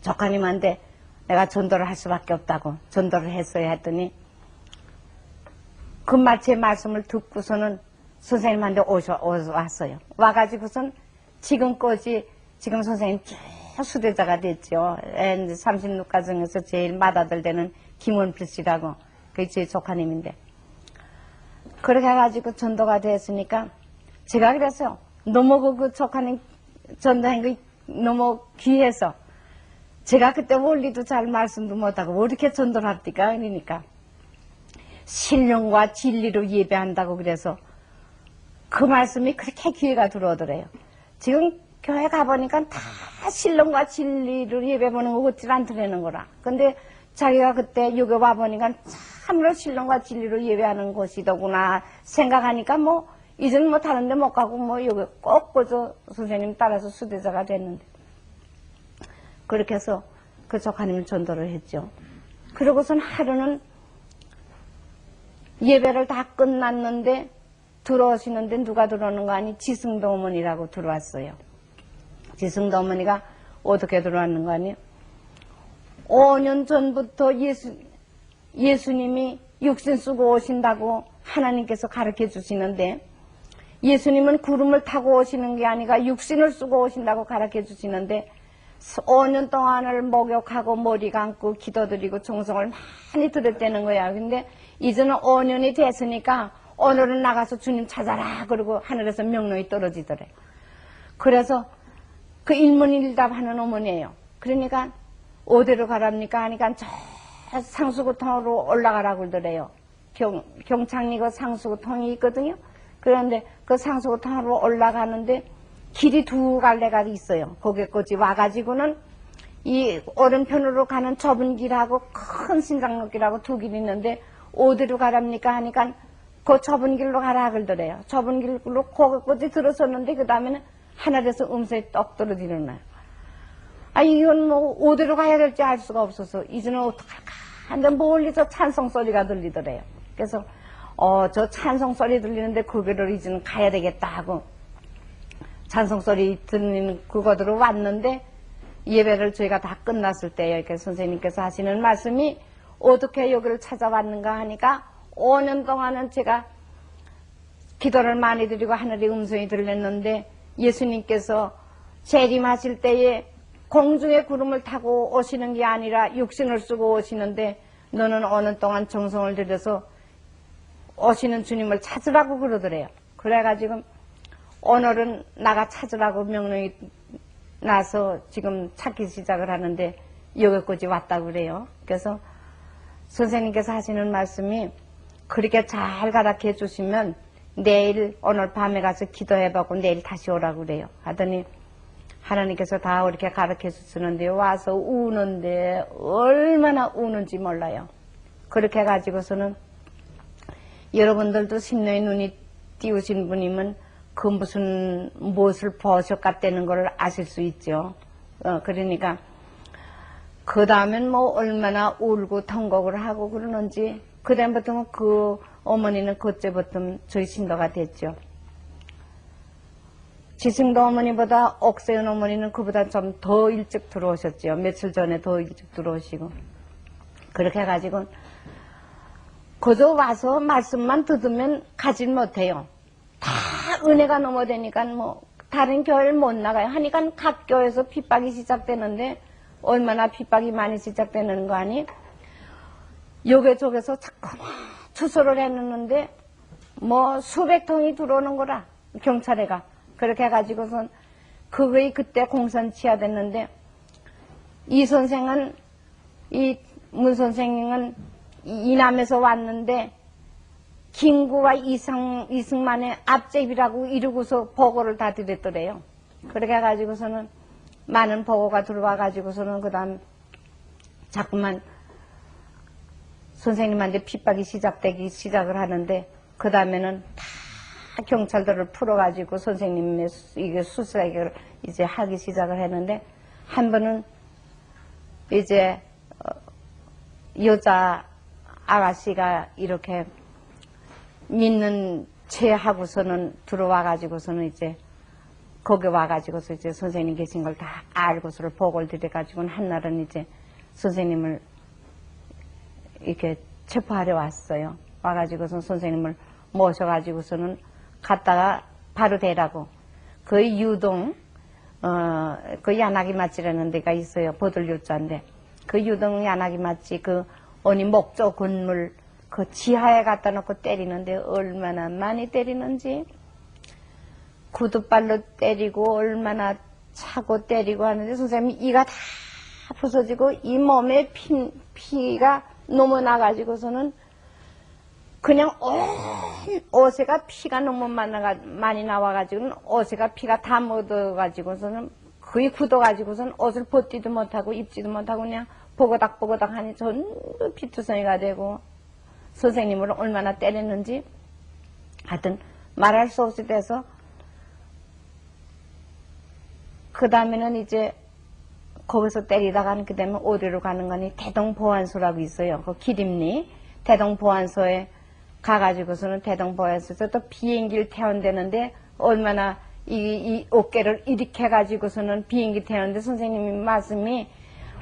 조카님한테 내가 전도를 할 수밖에 없다고 전도를 했어야 했더니 제 말씀을 듣고서는 선생님한테 왔어요. 와가지고선 지금까지 지금 선생님 쭉 수대자가 됐죠. 36가 중에서 제일 맏아들 되는 김원필 씨라고 그게 제 조카님인데 그렇게 해가지고 전도가 됐으니까 제가 그랬어요. 너무 그 조카님 전도한 게 너무 귀해서 제가 그때 원리도 잘 말씀도 못하고 왜 이렇게 전도를 합니까? 그러니까 신령과 진리로 예배한다고 그래서 그 말씀이 그렇게 귀에가 들어오더래요. 지금 교회 가보니까 다 신령과 진리로 예배 보는 거 어찌 않더라는 거라. 근데 자기가 그때 여기 와보니까 참으로 신령과 진리로 예배하는 곳이더구나 생각하니까 뭐 이제는 뭐 다른 데 못 가고 뭐 여기 꼭 선생님 따라서 수대자가 됐는데 그렇게 해서 그 조카님을 전도를 했죠. 그러고선 하루는 예배를 다 끝났는데 들어오시는데 누가 들어오는 거 아니 지승도 어머니라고 들어왔어요. 지승도 어머니가 어떻게 들어왔는 거 아니에요? 5년 전부터 예수님이 육신 쓰고 오신다고 하나님께서 가르쳐 주시는데 예수님은 구름을 타고 오시는 게 아니라 육신을 쓰고 오신다고 가르쳐 주시는데 5년 동안을 목욕하고 머리 감고 기도드리고 정성을 많이 들였다는 거야. 근데 이제는 5년이 됐으니까 오늘은 나가서 주님 찾아라 그러고 하늘에서 명령이 떨어지더래. 그래서 그 일문일답하는 어머니예요. 그러니까 어디로 가랍니까 하니까 저 상수구통으로 올라가라고 그러더래요. 경창리 그 상수구통이 있거든요. 그런데 그 상수구통으로 올라가는데 길이 두 갈래가 있어요. 거기까지 와가지고는 이 오른편으로 가는 좁은 길하고 큰 신장로길하고 두 길이 있는데 어디로 가랍니까 하니까 그 좁은 길로 가라 그러더래요. 좁은 길로 거기까지 들어섰는데 그 다음에는 하늘에서 음성이 떡 떨어지는 거예요. 이건 뭐 어디로 가야 될지 알 수가 없어서 이제는 어떡할까 하는데 멀리서 찬송 소리가 들리더래요. 그래서 저 찬송 소리 들리는데 거기를 이제는 가야 되겠다 하고 찬송 소리 들리는 그곳으로 왔는데 예배를 저희가 다 끝났을 때요. 이렇게 선생님께서 하시는 말씀이 어떻게 여기를 찾아왔는가 하니까 5년 동안은 제가 기도를 많이 드리고 하늘의 음성이 들렸는데 예수님께서 재림하실 때에 공중의 구름을 타고 오시는 게 아니라 육신을 쓰고 오시는데 너는 5년 동안 정성을 들여서 오시는 주님을 찾으라고 그러더래요. 그래가지고 오늘은 나가 찾으라고 명령이 나서 지금 찾기 시작을 하는데 여기까지 왔다고 그래요. 그래서 선생님께서 하시는 말씀이 그렇게 잘 가르쳐 주시면 내일 오늘 밤에 가서 기도해보고 내일 다시 오라고 그래요. 하더니 하나님께서 다 이렇게 가르쳐 주시는데 와서 우는데 얼마나 우는지 몰라요. 그렇게 해가지고서는 여러분들도 심령의 눈이 띄우신 분이면 그 무엇을 보셨겠다는 걸 아실 수 있죠. 그러니까 그 다음엔 뭐 얼마나 울고 통곡을 하고 그러는지 그 다음부터는 그 어머니는 그때부터 저희 신도가 됐죠. 지승도 어머니보다 옥세은 어머니는 그보다 좀 더 일찍 들어오셨죠. 며칠 전에 더 일찍 들어오시고 그렇게 해가지고 그저 와서 말씀만 듣으면 가진 못해요. 다 은혜가 넘어되니까 뭐 다른 교회를 못 나가요. 하니까 각 교회에서 핍박이 시작되는데 얼마나 핍박이 많이 시작되는 거 아니? 여기저기서 자꾸만 투소를 해놓는데 뭐 수백 통이 들어오는 거라 경찰에가 그렇게 해가지고선 그거의 그때 공선치야 됐는데 이 선생은 이 문 선생은 이남에서 왔는데 김구와 이승만의 앞제비라고 이러고서 보고를 다 드렸더래요. 그렇게 해가지고서는 많은 보고가 들어와가지고서는 그 다음 자꾸만 선생님한테 핍박이 시작되기 시작을 하는데 그 다음에는 다 경찰들을 풀어가지고 선생님의 이게 수사를 이제 하기 시작을 했는데 한 번은 이제 여자 아가씨가 이렇게 믿는 채 하고서는 들어와가지고서는 이제 거기 와가지고서 이제 선생님 계신 걸 다 알고서를 보고를 드려가지고는 한날은 이제 선생님을 이렇게 체포하려 왔어요. 와가지고서 선생님을 모셔가지고서는 갔다가 바로 대라고. 그 유동, 그 야나기 맛집이라는 데가 있어요. 보들요자인데. 그 유동 야나기 맛집, 어니 목조 건물, 그 지하에 갖다 놓고 때리는데 얼마나 많이 때리는지. 구두발로 때리고 얼마나 차고 때리고 하는데 선생님이 이가 다 부서지고 이 몸에 피가 너무 나가지고서는 그냥 옷에가 피가 너무 많이 나와가지고는 옷에가 피가 다 묻어가지고서는 거의 굳어가지고서는 옷을 벗지도 못하고 입지도 못하고 그냥 보고닥보고닥 하니 전부 피투성이가 되고 선생님을 얼마나 때렸는지 하여튼 말할 수 없이 돼서 그 다음에는 이제 거기서 때리다가는 그 다음에 어디로 가는 거니 대동보안소라고 있어요. 그 기림리 대동보안소에 가가지고서는 대동보안소에서 또 비행기를 태운다는데 얼마나 이 어깨를 이렇게 해가지고서는 비행기 태우는데 선생님이 말씀이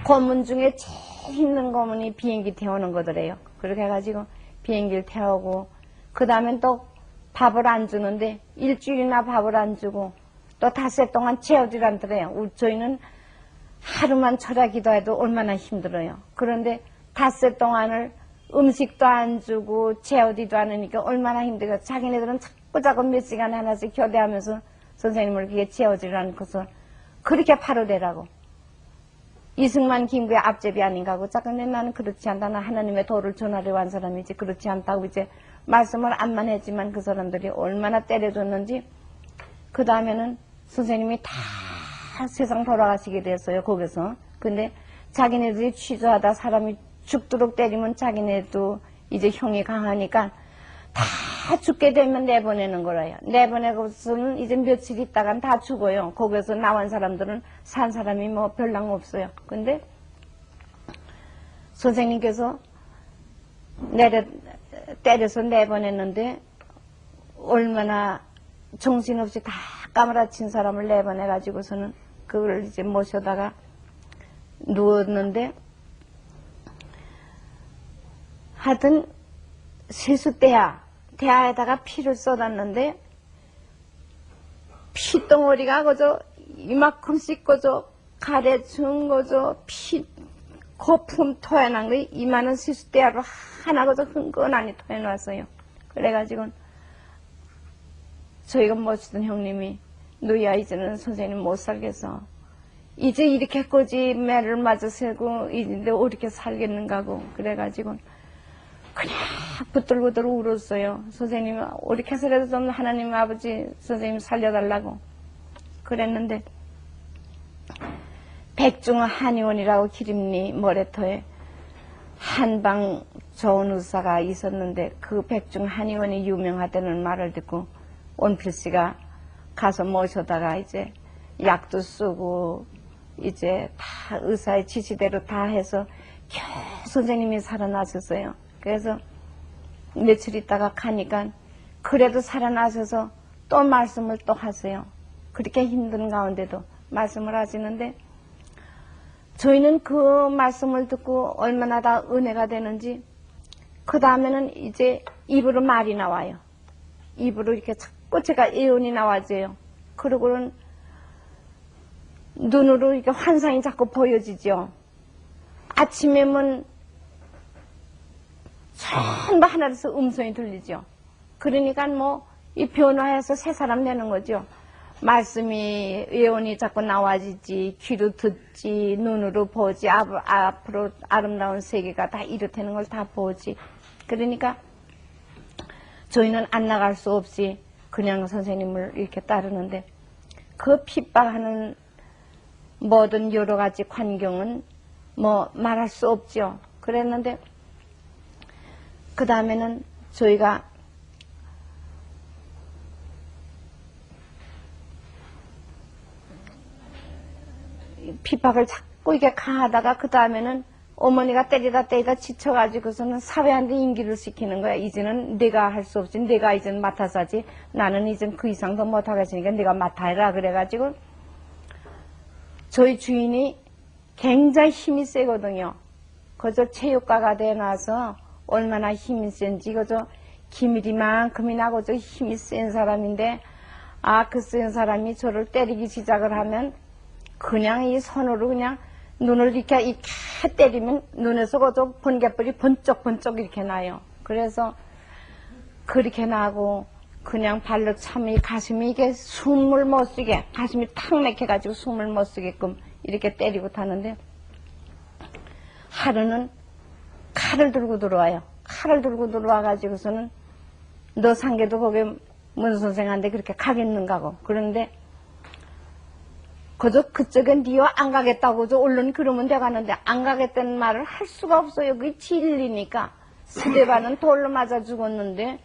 고문 중에 제일 힘든 고문이 비행기 태우는 거더래요. 그렇게 해가지고 비행기를 태우고 그 다음엔 또 밥을 안 주는데 일주일이나 밥을 안 주고 또 닷새 동안 채워주란더래요. 저희는 하루만 철야 기도해도 얼마나 힘들어요. 그런데 닷새 동안을 음식도 안 주고 채우지도 않으니까 얼마나 힘들어요. 자기네들은 자꾸 몇 시간 하나씩 교대하면서 선생님을 그게 채우지를 않고서 그렇게 파로되라고. 이승만 김구의 앞제비 아닌가 하고 자꾸내 나는 그렇지 않다. 나 하나님의 도를 전하려 한 사람이지 그렇지 않다고 이제 말씀을 안만 했지만 그 사람들이 얼마나 때려줬는지 그 다음에는 선생님이 다 세상 돌아가시게 됐어요. 거기서. 근데 자기네들이 취조하다 사람이 죽도록 때리면 자기네도 이제 형이 강하니까 다 죽게 되면 내보내는 거라요. 내보내고서는 이제 며칠 있다간 다 죽어요. 거기서 나온 사람들은 산 사람이 뭐 별랑 없어요. 근데 선생님께서 때려서 내보냈는데 얼마나 정신없이 다 까무라친 사람을 내보내가지고서는 그걸 이제 모셔다가 누웠는데 하여튼 세수대야에다가 피를 쏟았는데 피덩어리가 그저 이만큼씩 그저 가래준 거저 피 거품 토해난 거 이만한 세수대야로 하나 그저 흥건하니 토해놨어요. 그래가지고 저희가 모시던 형님이 너야 이제는 선생님 못 살겠어. 이제 이렇게 꼬지매를 맞아 세고 이제 어떻게 살겠는가고 그래가지고 그냥 부들부들 울었어요. 선생님 어떻게 해서라도 좀 하나님 아버지 선생님 살려달라고 그랬는데 백중 한의원이라고 기림리 모래터에 한방 좋은 의사가 있었는데 그 백중 한의원이 유명하다는 말을 듣고 원필씨가 가서 모셔다가 이제 약도 쓰고 이제 다 의사의 지시대로 다 해서 겨우 선생님이 살아나셨어요. 그래서 며칠 있다가 가니까 그래도 살아나셔서 또 말씀을 또 하세요. 그렇게 힘든 가운데도 말씀을 하시는데 저희는 그 말씀을 듣고 얼마나 다 은혜가 되는지 그 다음에는 이제 입으로 말이 나와요. 입으로 이렇게 자꾸 제가 예언이 나와져요. 그러고는 눈으로 이렇게 환상이 자꾸 보여지죠. 아침에면 전부 하나에서 음성이 들리죠. 그러니까 뭐 이 변화해서 새 사람 되는 거죠. 말씀이 예언이 자꾸 나와지지, 귀로 듣지, 눈으로 보지, 앞으로 아름다운 세계가 다 이렇다는 걸 다 보지. 그러니까 저희는 안 나갈 수 없이 그냥 선생님을 이렇게 따르는데, 그 핍박하는 모든 여러 가지 환경은 뭐 말할 수 없죠. 그랬는데 그 다음에는 저희가 핍박을 자꾸 이렇게 가하다가 그 다음에는 어머니가 때리다 지쳐가지고서는 사회한테 인기를 시키는 거야. 이제는 내가 할 수 없지. 내가 이제는 맡아서 하지. 나는 이제는 그 이상 더 못하겠으니까 내가 맡아라. 그래가지고 저희 주인이 굉장히 힘이 세거든요. 그저 체육가가 되어놔서 얼마나 힘이 센지 그저 기밀이만큼이나 그저 힘이 센 사람인데, 그 센 사람이 저를 때리기 시작을 하면 그냥 이 손으로 그냥 눈을 이렇게 때리면 눈에서 그저 번개불이 번쩍번쩍 이렇게 나요. 그래서 그렇게 나고 그냥 발로 참 이 가슴이 이게 숨을 못 쉬게, 가슴이 탁 막혀가지고 숨을 못 쉬게끔 이렇게 때리고 타는데, 하루는 칼을 들고 들어와요. 칼을 들고 들어와가지고서는 너 상계도 거기 문 선생한테 그렇게 가겠는가 고. 그런데 그저 그쪽엔 니와 안 가겠다고 저 얼른 그러면 돼가는데 안 가겠다는 말을 할 수가 없어요. 그게 진리니까. 스데반은 돌로 맞아 죽었는데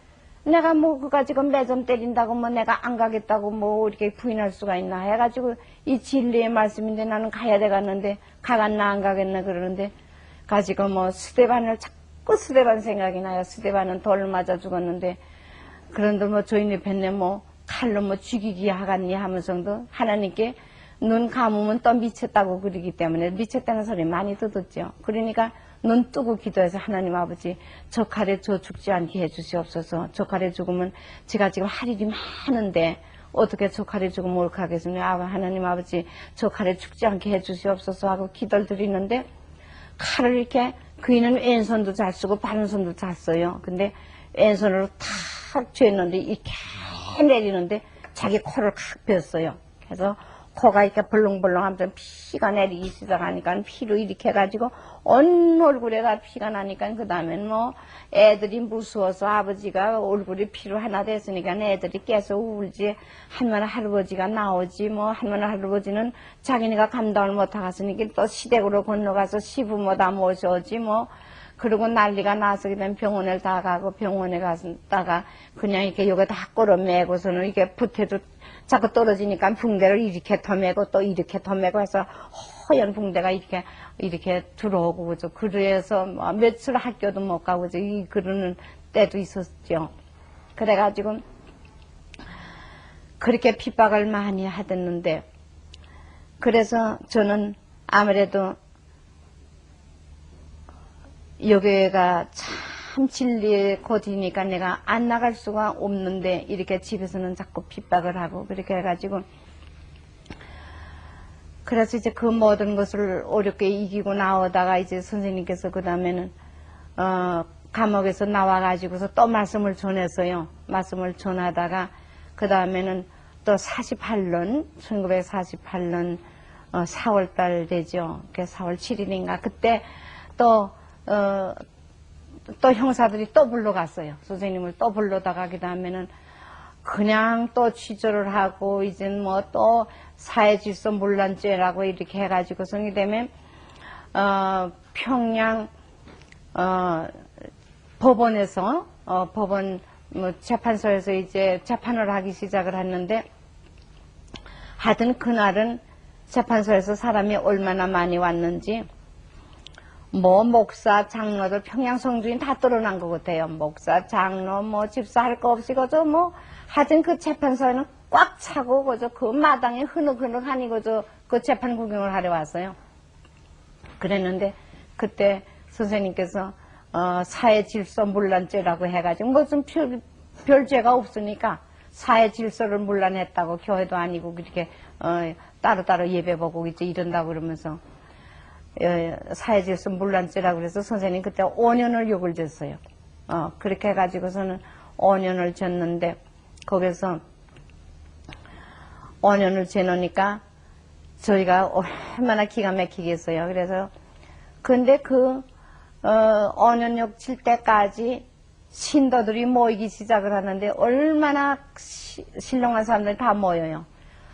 내가 뭐 그가 지금 매점 때린다고 뭐 내가 안 가겠다고 뭐 이렇게 부인할 수가 있나 해가지고 이 진리의 말씀인데 나는 가야 되겠는데 가겠나 안 가겠나 그러는데 가지고 뭐 스데반을 자꾸 스데반 생각이 나요. 스데반은 돌로 맞아 죽었는데 그런데 뭐 저희네 뱃네 뭐 칼로 뭐 죽이기 하겠니 하면서도 하나님께 눈 감으면 또 미쳤다고 그러기 때문에 미쳤다는 소리 많이 듣었죠. 그러니까 눈 뜨고 기도해서 하나님 아버지 저 칼에 저 죽지 않게 해주시옵소서. 저 칼에 죽으면 제가 지금 할 일이 많은데 어떻게 저 칼에 죽으면 옳게 하겠습니까? 하나님 아버지 저 칼에 죽지 않게 해주시옵소서 하고 기도를 드리는데 칼을 이렇게 그이는 왼손도 잘 쓰고 바른손도 잘 써요. 근데 왼손으로 탁 쥐었는데 이렇게 내리는데 자기 코를 칵 뺐어요. 그래서 코가 이렇게 벌렁벌렁 하면서 피가 내리기 시작하니까 피로 이렇게 해가지고 온 얼굴에가 피가 나니까 그 다음엔 뭐 애들이 무서워서 아버지가 얼굴이 피로 하나 됐으니까 애들이 깨서 울지. 할머니 할아버지가 나오지. 뭐 할머니 할아버지는 자기네가 감당을 못하겠으니까 또 시댁으로 건너가서 시부모 다 모셔오지 뭐. 그리고 난리가 나서 그다음 병원에 다 가고 병원에 갔다가 그냥 이렇게 여기 다 끌어매고서는 이게 붙어도 자꾸 떨어지니까 붕대를 이렇게 터매고 또 이렇게 터매고 해서 허연 붕대가 이렇게 들어오고 그죠. 그래서 뭐 며칠 학교도 못 가고 그죠. 그러는 때도 있었죠. 그래가지고 그렇게 핍박을 많이 하댔는데, 그래서 저는 아무래도 여기가 참 진리의 곳이니까 내가 안 나갈 수가 없는데 이렇게 집에서는 자꾸 핍박을 하고 그렇게 해가지고 그래서 이제 그 모든 것을 어렵게 이기고 나오다가 이제 선생님께서 그 다음에는 감옥에서 나와가지고서 또 말씀을 전했어요. 말씀을 전하다가 그 다음에는 또 48년 1948년 4월달 되죠. 4월 7일인가 그때 또 형사들이 또 불러갔어요. 선생님을 또 불러다가 그 다음에는 그냥 또 취조를 하고 이젠 뭐 또 사회질서문란죄라고 이렇게 해가지고 성이 되면 평양 법원에서 법원 뭐 재판소에서 이제 재판을 하기 시작을 했는데, 하여튼 그날은 재판소에서 사람이 얼마나 많이 왔는지 뭐 목사 장로들 평양 성주인 다 떨어난 것 같아요. 목사 장로 뭐 집사 할 거 없이 그저 뭐 하여튼 그 재판소에는 꽉 차고 그저 그 마당에 흐느흐느하니 그저 그 재판 구경을 하러 왔어요. 그랬는데 그때 선생님께서 사회 질서 문란죄라고 해가지고 무슨 별 죄가 없으니까 사회 질서를 문란했다고, 교회도 아니고 그렇게 따로따로 예배 보고 이제 이런다고 그러면서 사회질서 물란죄라고 그래서 선생님 그때 5년을 욕을 줬어요. 그렇게 해가지고서는 5년을 줬는데 거기서 5년을 재놓으니까 저희가 얼마나 기가 막히겠어요. 그래서 근데 그 5년역 칠 때까지 신도들이 모이기 시작을 하는데 얼마나 신령한 사람들이 다 모여요.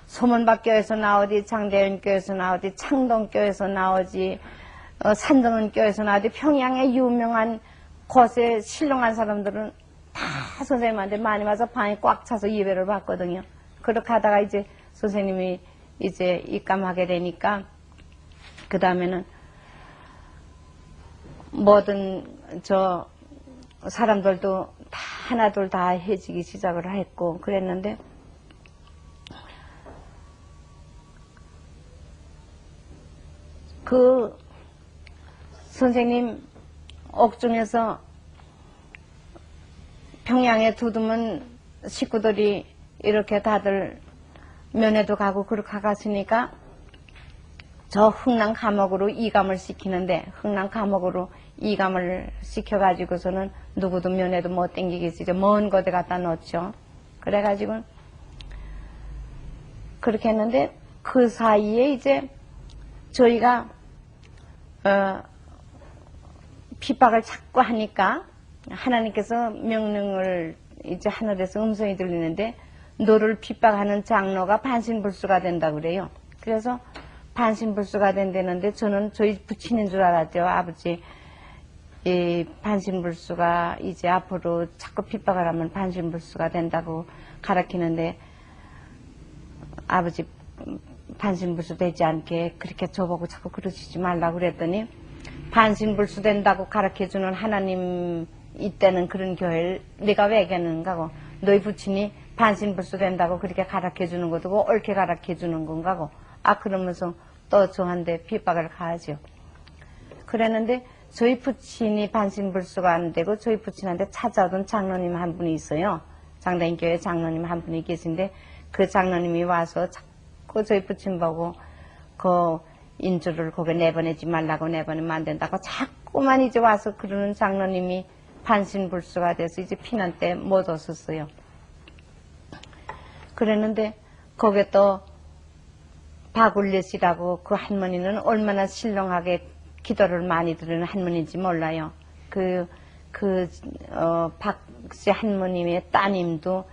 소문박교에서 나오지, 장대현교에서 나오지, 창동교에서 나오지, 산정은교에서 나오지, 평양의 유명한 곳에 신령한 사람들은 다 선생님한테 많이 와서 방에 꽉 차서 예배를 받거든요. 그렇게 하다가 이제 선생님이 이제 입감하게 되니까 그 다음에는 모든 저 사람들도 다 하나둘 다 해지기 시작을 했고 그랬는데 그 선생님 옥중에서 평양에 두드문 식구들이 이렇게 다들 면회도 가고 그렇게 갔으니까 저 흥남 감옥으로 이감을 시키는데 흥남 감옥으로 이감을 시켜가지고서는 누구도 면회도 못 땡기겠지. 먼 곳에 갖다 놓죠. 그래가지고 그렇게 했는데 그 사이에 이제 저희가 핍박을 자꾸 하니까 하나님께서 명령을 이제 하늘에서 음성이 들리는데 너를 핍박하는 장로가 반신불수가 된다 그래요. 그래서 반신불수가 된다는데 저는 저희 부친인 줄 알았죠. 아버지 이 반신불수가 이제 앞으로 자꾸 핍박을 하면 반신불수가 된다고 가르치는데 아버지 반신불수 되지 않게 그렇게 저보고 자꾸 그러시지 말라고 그랬더니 반신불수 된다고 가르쳐주는 하나님 이때는 그런 교회를 내가 왜 가는가고 너희 부친이 반신불수 된다고 그렇게 가르쳐주는 것도 옳게 가르쳐주는 건가고 그러면서 또 저한테 핍박을 가하죠. 그랬는데 저희 부친이 반신불수가 안 되고 저희 부친한테 찾아오던 장로님 한 분이 있어요. 장대인교회 장로님 한 분이 계신데 그 장로님이 와서 자꾸 저희 부친 보고 그 인주를 거기 내보내지 말라고 내보내면 안 된다고 자꾸만 이제 와서 그러는 장로님이 반신불수가 돼서 이제 피난 때 못 왔었어요. 그랬는데 거기에 또 박울렛이라고 그 할머니는 얼마나 신령하게 기도를 많이 드리는 할머니인지 몰라요. 박씨 할머님의 따님도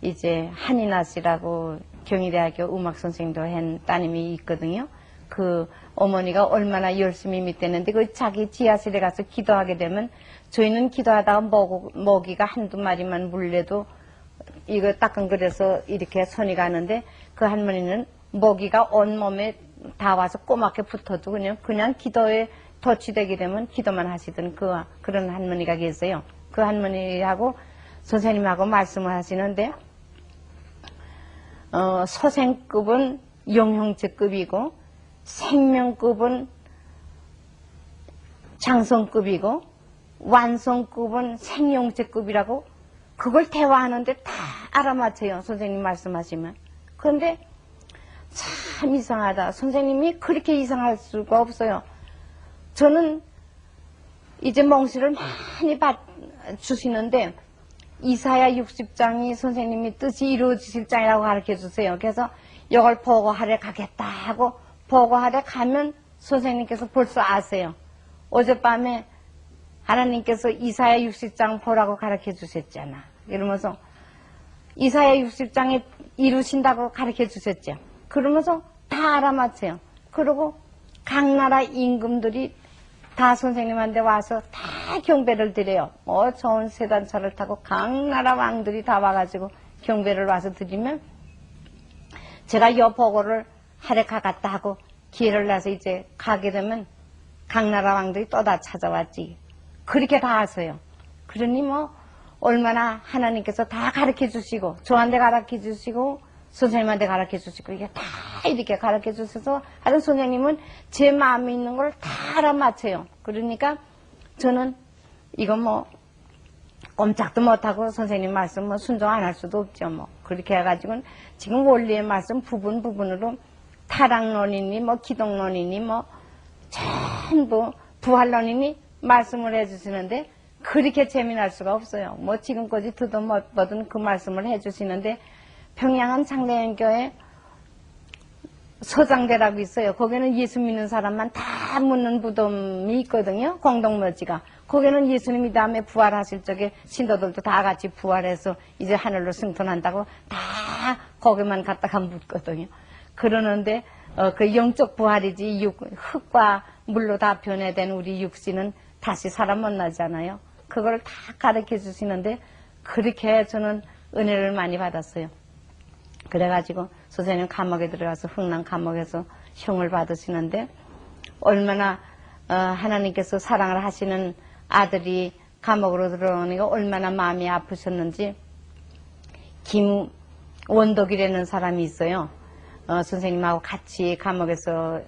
이제 한인아 씨라고 경희대학교 음악선생도 한 따님이 있거든요. 그 어머니가 얼마나 열심히 믿댔는데 그 자기 지하실에 가서 기도하게 되면 저희는 기도하다가 모기가 한두 마리만 물려도 이거 따끔거려서 이렇게 손이 가는데 그 할머니는 모기가 온몸에 다 와서 꼬맣게 붙어도 그냥 기도에 도취되게 되면 기도만 하시던 그런 할머니가 계세요. 그 할머니하고 선생님하고 말씀을 하시는데 소생급은 용형제급이고 생명급은 장성급이고 완성급은 생용제급이라고 그걸 대화하는데 다 알아맞혀요. 선생님 말씀하시면. 그런데 참 이상하다. 선생님이 그렇게 이상할 수가 없어요. 저는 이제 몽시를 많이 주시는데 이사야 60장이 선생님이 뜻이 이루어지실 장이라고 가르쳐 주세요. 그래서 이걸 보고하러 가겠다 하고 보고하러 가면 선생님께서 벌써 아세요. 어젯밤에 하나님께서 이사야 60장 보라고 가르쳐 주셨잖아. 이러면서 이사야 60장에 이루신다고 가르쳐 주셨죠. 그러면서 다 알아맞혀요. 그리고 각 나라 임금들이 다 선생님한테 와서 다 경배를 드려요. 좋은 세단차를 타고 각 나라 왕들이 다 와가지고 경배를 와서 드리면 제가 이 보고를 하러 가갔다 하고 기회를 나서 이제 가게 되면 각 나라 왕들이 또 다 찾아왔지. 그렇게 다 하세요. 그러니 얼마나 하나님께서 다 가르쳐 주시고 저한테 가르쳐 주시고 선생님한테 가르쳐 주시고 이게 다 이렇게 가르쳐 주셔서 하여튼 선생님은 제 마음에 있는 걸 다 알아맞혀요. 그러니까 저는 이거 꼼짝도 못하고 선생님 말씀 뭐 순종 안 할 수도 없죠. 뭐 그렇게 해가지고 지금 원리의 말씀 부분으로 타락론이니 뭐 기독론이니 뭐 전부 부활론이니 말씀을 해주시는데 그렇게 재미날 수가 없어요. 뭐 지금까지 듣도 못 보던 그 말씀을 해주시는데 평양한 장례연교회 서장대라고 있어요. 거기는 예수 믿는 사람만 다 묻는 무덤이 있거든요. 공동묘지가. 거기는 예수님이 다음에 부활하실 적에 신도들도 다 같이 부활해서 이제 하늘로 승천한다고 다 거기만 갖다가 묻거든요. 그러는데 그 영적 부활이지 흙과 물로 다 변해된 우리 육신은 다시 사람 못 나잖아요. 그걸 다 가르쳐 주시는데 그렇게 저는 은혜를 많이 받았어요. 그래가지고 선생님 감옥에 들어가서 흥남 감옥에서 형을 받으시는데 얼마나 하나님께서 사랑을 하시는 아들이 감옥으로 들어오니까 얼마나 마음이 아프셨는지 김원덕이라는 사람이 있어요. 선생님하고 같이 감옥에서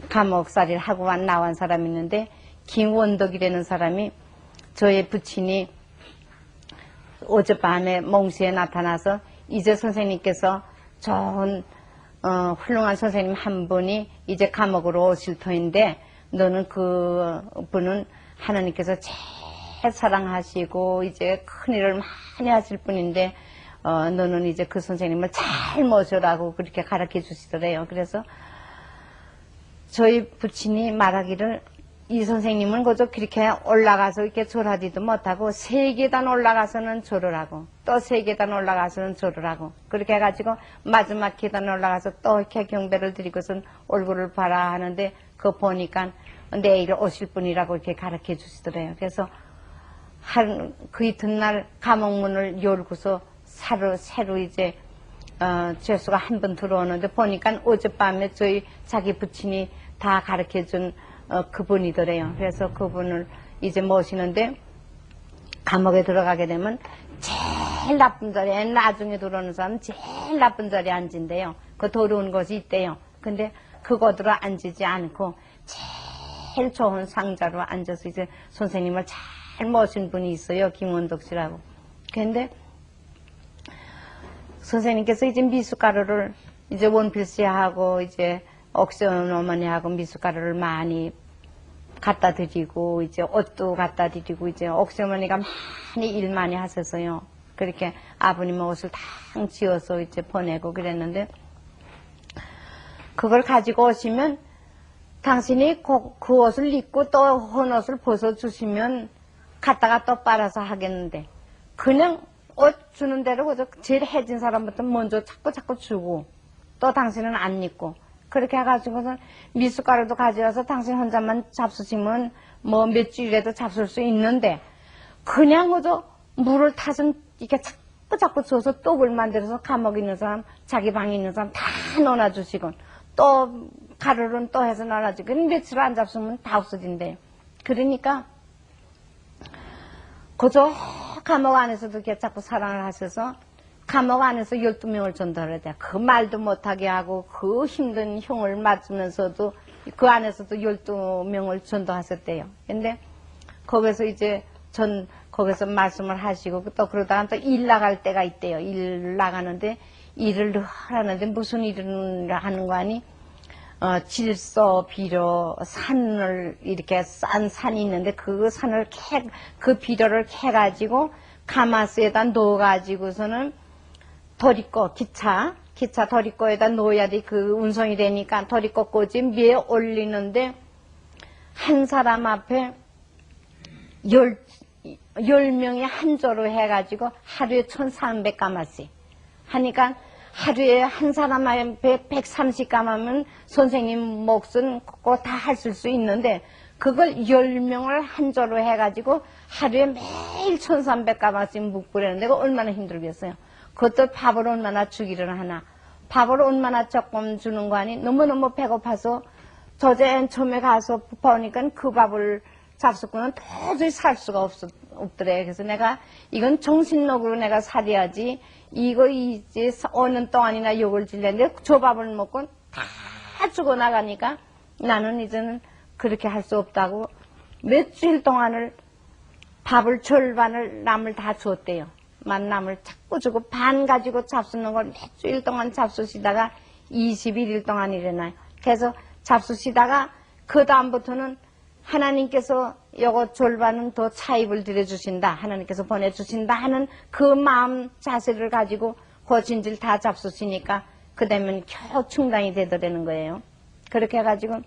감옥살이를 하고 나온 사람이 있는데 김원덕이라는 사람이 저의 부친이 어젯밤에 몽시에 나타나서 이제 선생님께서 좋은 훌륭한 선생님 한 분이 이제 감옥으로 오실 터인데 너는 그 분은 하나님께서 제일 사랑하시고 이제 큰일을 많이 하실 분인데 너는 이제 그 선생님을 잘 모셔라고 그렇게 가르쳐 주시더래요. 그래서 저희 부친이 말하기를 이 선생님은 그저 그렇게 올라가서 이렇게 절하지도 못하고 3계단 올라가서는 절을 하고 또 3계단 올라가서는 절을 하고 그렇게 해가지고 마지막 계단 올라가서 또 이렇게 경배를 드리고선 얼굴을 봐라 하는데 그거 보니까 내일 오실 분이라고 이렇게 가르쳐 주시더래요. 그래서 그 이튿날 감옥문을 열고서 새로 이제 죄수가 한 번 들어오는데 보니까 어젯밤에 저희 자기 부친이 다 가르쳐 준 그분이더래요. 그래서 그분을 이제 모시는데 감옥에 들어가게 되면 제일 나쁜 자리에 나중에 들어오는 사람은 제일 나쁜 자리에 앉은대요. 그 더러운 곳이 있대요. 근데 그곳으로 앉지 않고 제일 좋은 상자로 앉아서 이제 선생님을 잘 모신 분이 있어요. 김원덕 씨라고. 근데 선생님께서 이제 미숫가루를 이제 원필 씨하고 이제 옥션 어머니하고 미숫가루를 많이 갖다 드리고 이제 옷도 갖다 드리고 이제 옥션 어머니가 많이 일 많이 하셔서요. 그렇게 아버님 옷을 다 지어서 이제 보내고 그랬는데 그걸 가지고 오시면 당신이 그 옷을 입고 또 헌 옷을 벗어 주시면 갖다가 또 빨아서 하겠는데 그냥 옷 주는 대로 그저 제일 해진 사람부터 먼저 자꾸 주고 또 당신은 안 입고 그렇게 해가지고서 미숫가루도 가져와서 당신 혼자만 잡수시면 뭐 몇 주일에도 잡술 수 있는데 그냥 그저 물을 타서 이렇게 자꾸 줘서 떡을 만들어서 감옥에 있는 사람 자기 방에 있는 사람 다 넣어놔주시고 또 가루는 또 해서 넣어놔주고 며칠 안 잡수면 다 없어진대. 그러니까 그저 감옥 안에서도 이렇게 자꾸 사랑을 하셔서 감옥 안에서 12명을 전도를 해야 돼. 그 말도 못하게 하고 그 힘든 형을 맞으면서도 그 안에서도 12명을 전도하셨대요. 근데 거기서 이제 거기서 말씀을 하시고 또 그러다가 또 일 나갈 때가 있대요. 일 나가는데 일을 늘 하는데 무슨 일을 하는 거 아니? 질소, 비료, 산을 이렇게 싼 산이 있는데 그 산을 그 비료를 캐가지고 가마스에다 넣어가지고서는 도리꼬, 기차 도리꼬에다 놓아야 돼. 그 운송이 되니까 도리꼬 꽂이 위에 올리는데 한 사람 앞에 10명이 한 조로 해가지고 하루에 1,300가마씩 하니까 하루에 한 사람 앞에 130가마면 선생님 몫은 그거 다 하실 수 있는데 그걸 10명을 한 조로 해가지고 하루에 매일 1,300가마씩 묵고 그러는데 그거 얼마나 힘들겠어요. 그것도 밥을 얼마나 주기를 하나. 밥을 얼마나 조금 주는 거 아니? 너무너무 배고파서 저제 처음에 가서 부파오니까 그 밥을 잡수고는 도저히 살 수가 없더래. 그래서 내가 이건 정신력으로 내가 살아야지. 이거 이제 5년 동안이나 욕을 질렸는데 저 밥을 먹고 다 주고 나가니까 나는 이제는 그렇게 할 수 없다고 며칠 동안을 밥을 절반을 남을 다 줬대요. 만남을 자꾸 주고 반 가지고 잡수는 걸 일주일 동안 잡수시다가 21일 동안 일어나요. 그래서 잡수시다가 그 다음부터는 하나님께서 요거 절반은 더 차입을 드려주신다. 하나님께서 보내주신다 하는 그 마음 자세를 가지고 그 진질 다 잡수시니까 그 되면 겨우 충당이 되더라는 거예요. 그렇게 해가지고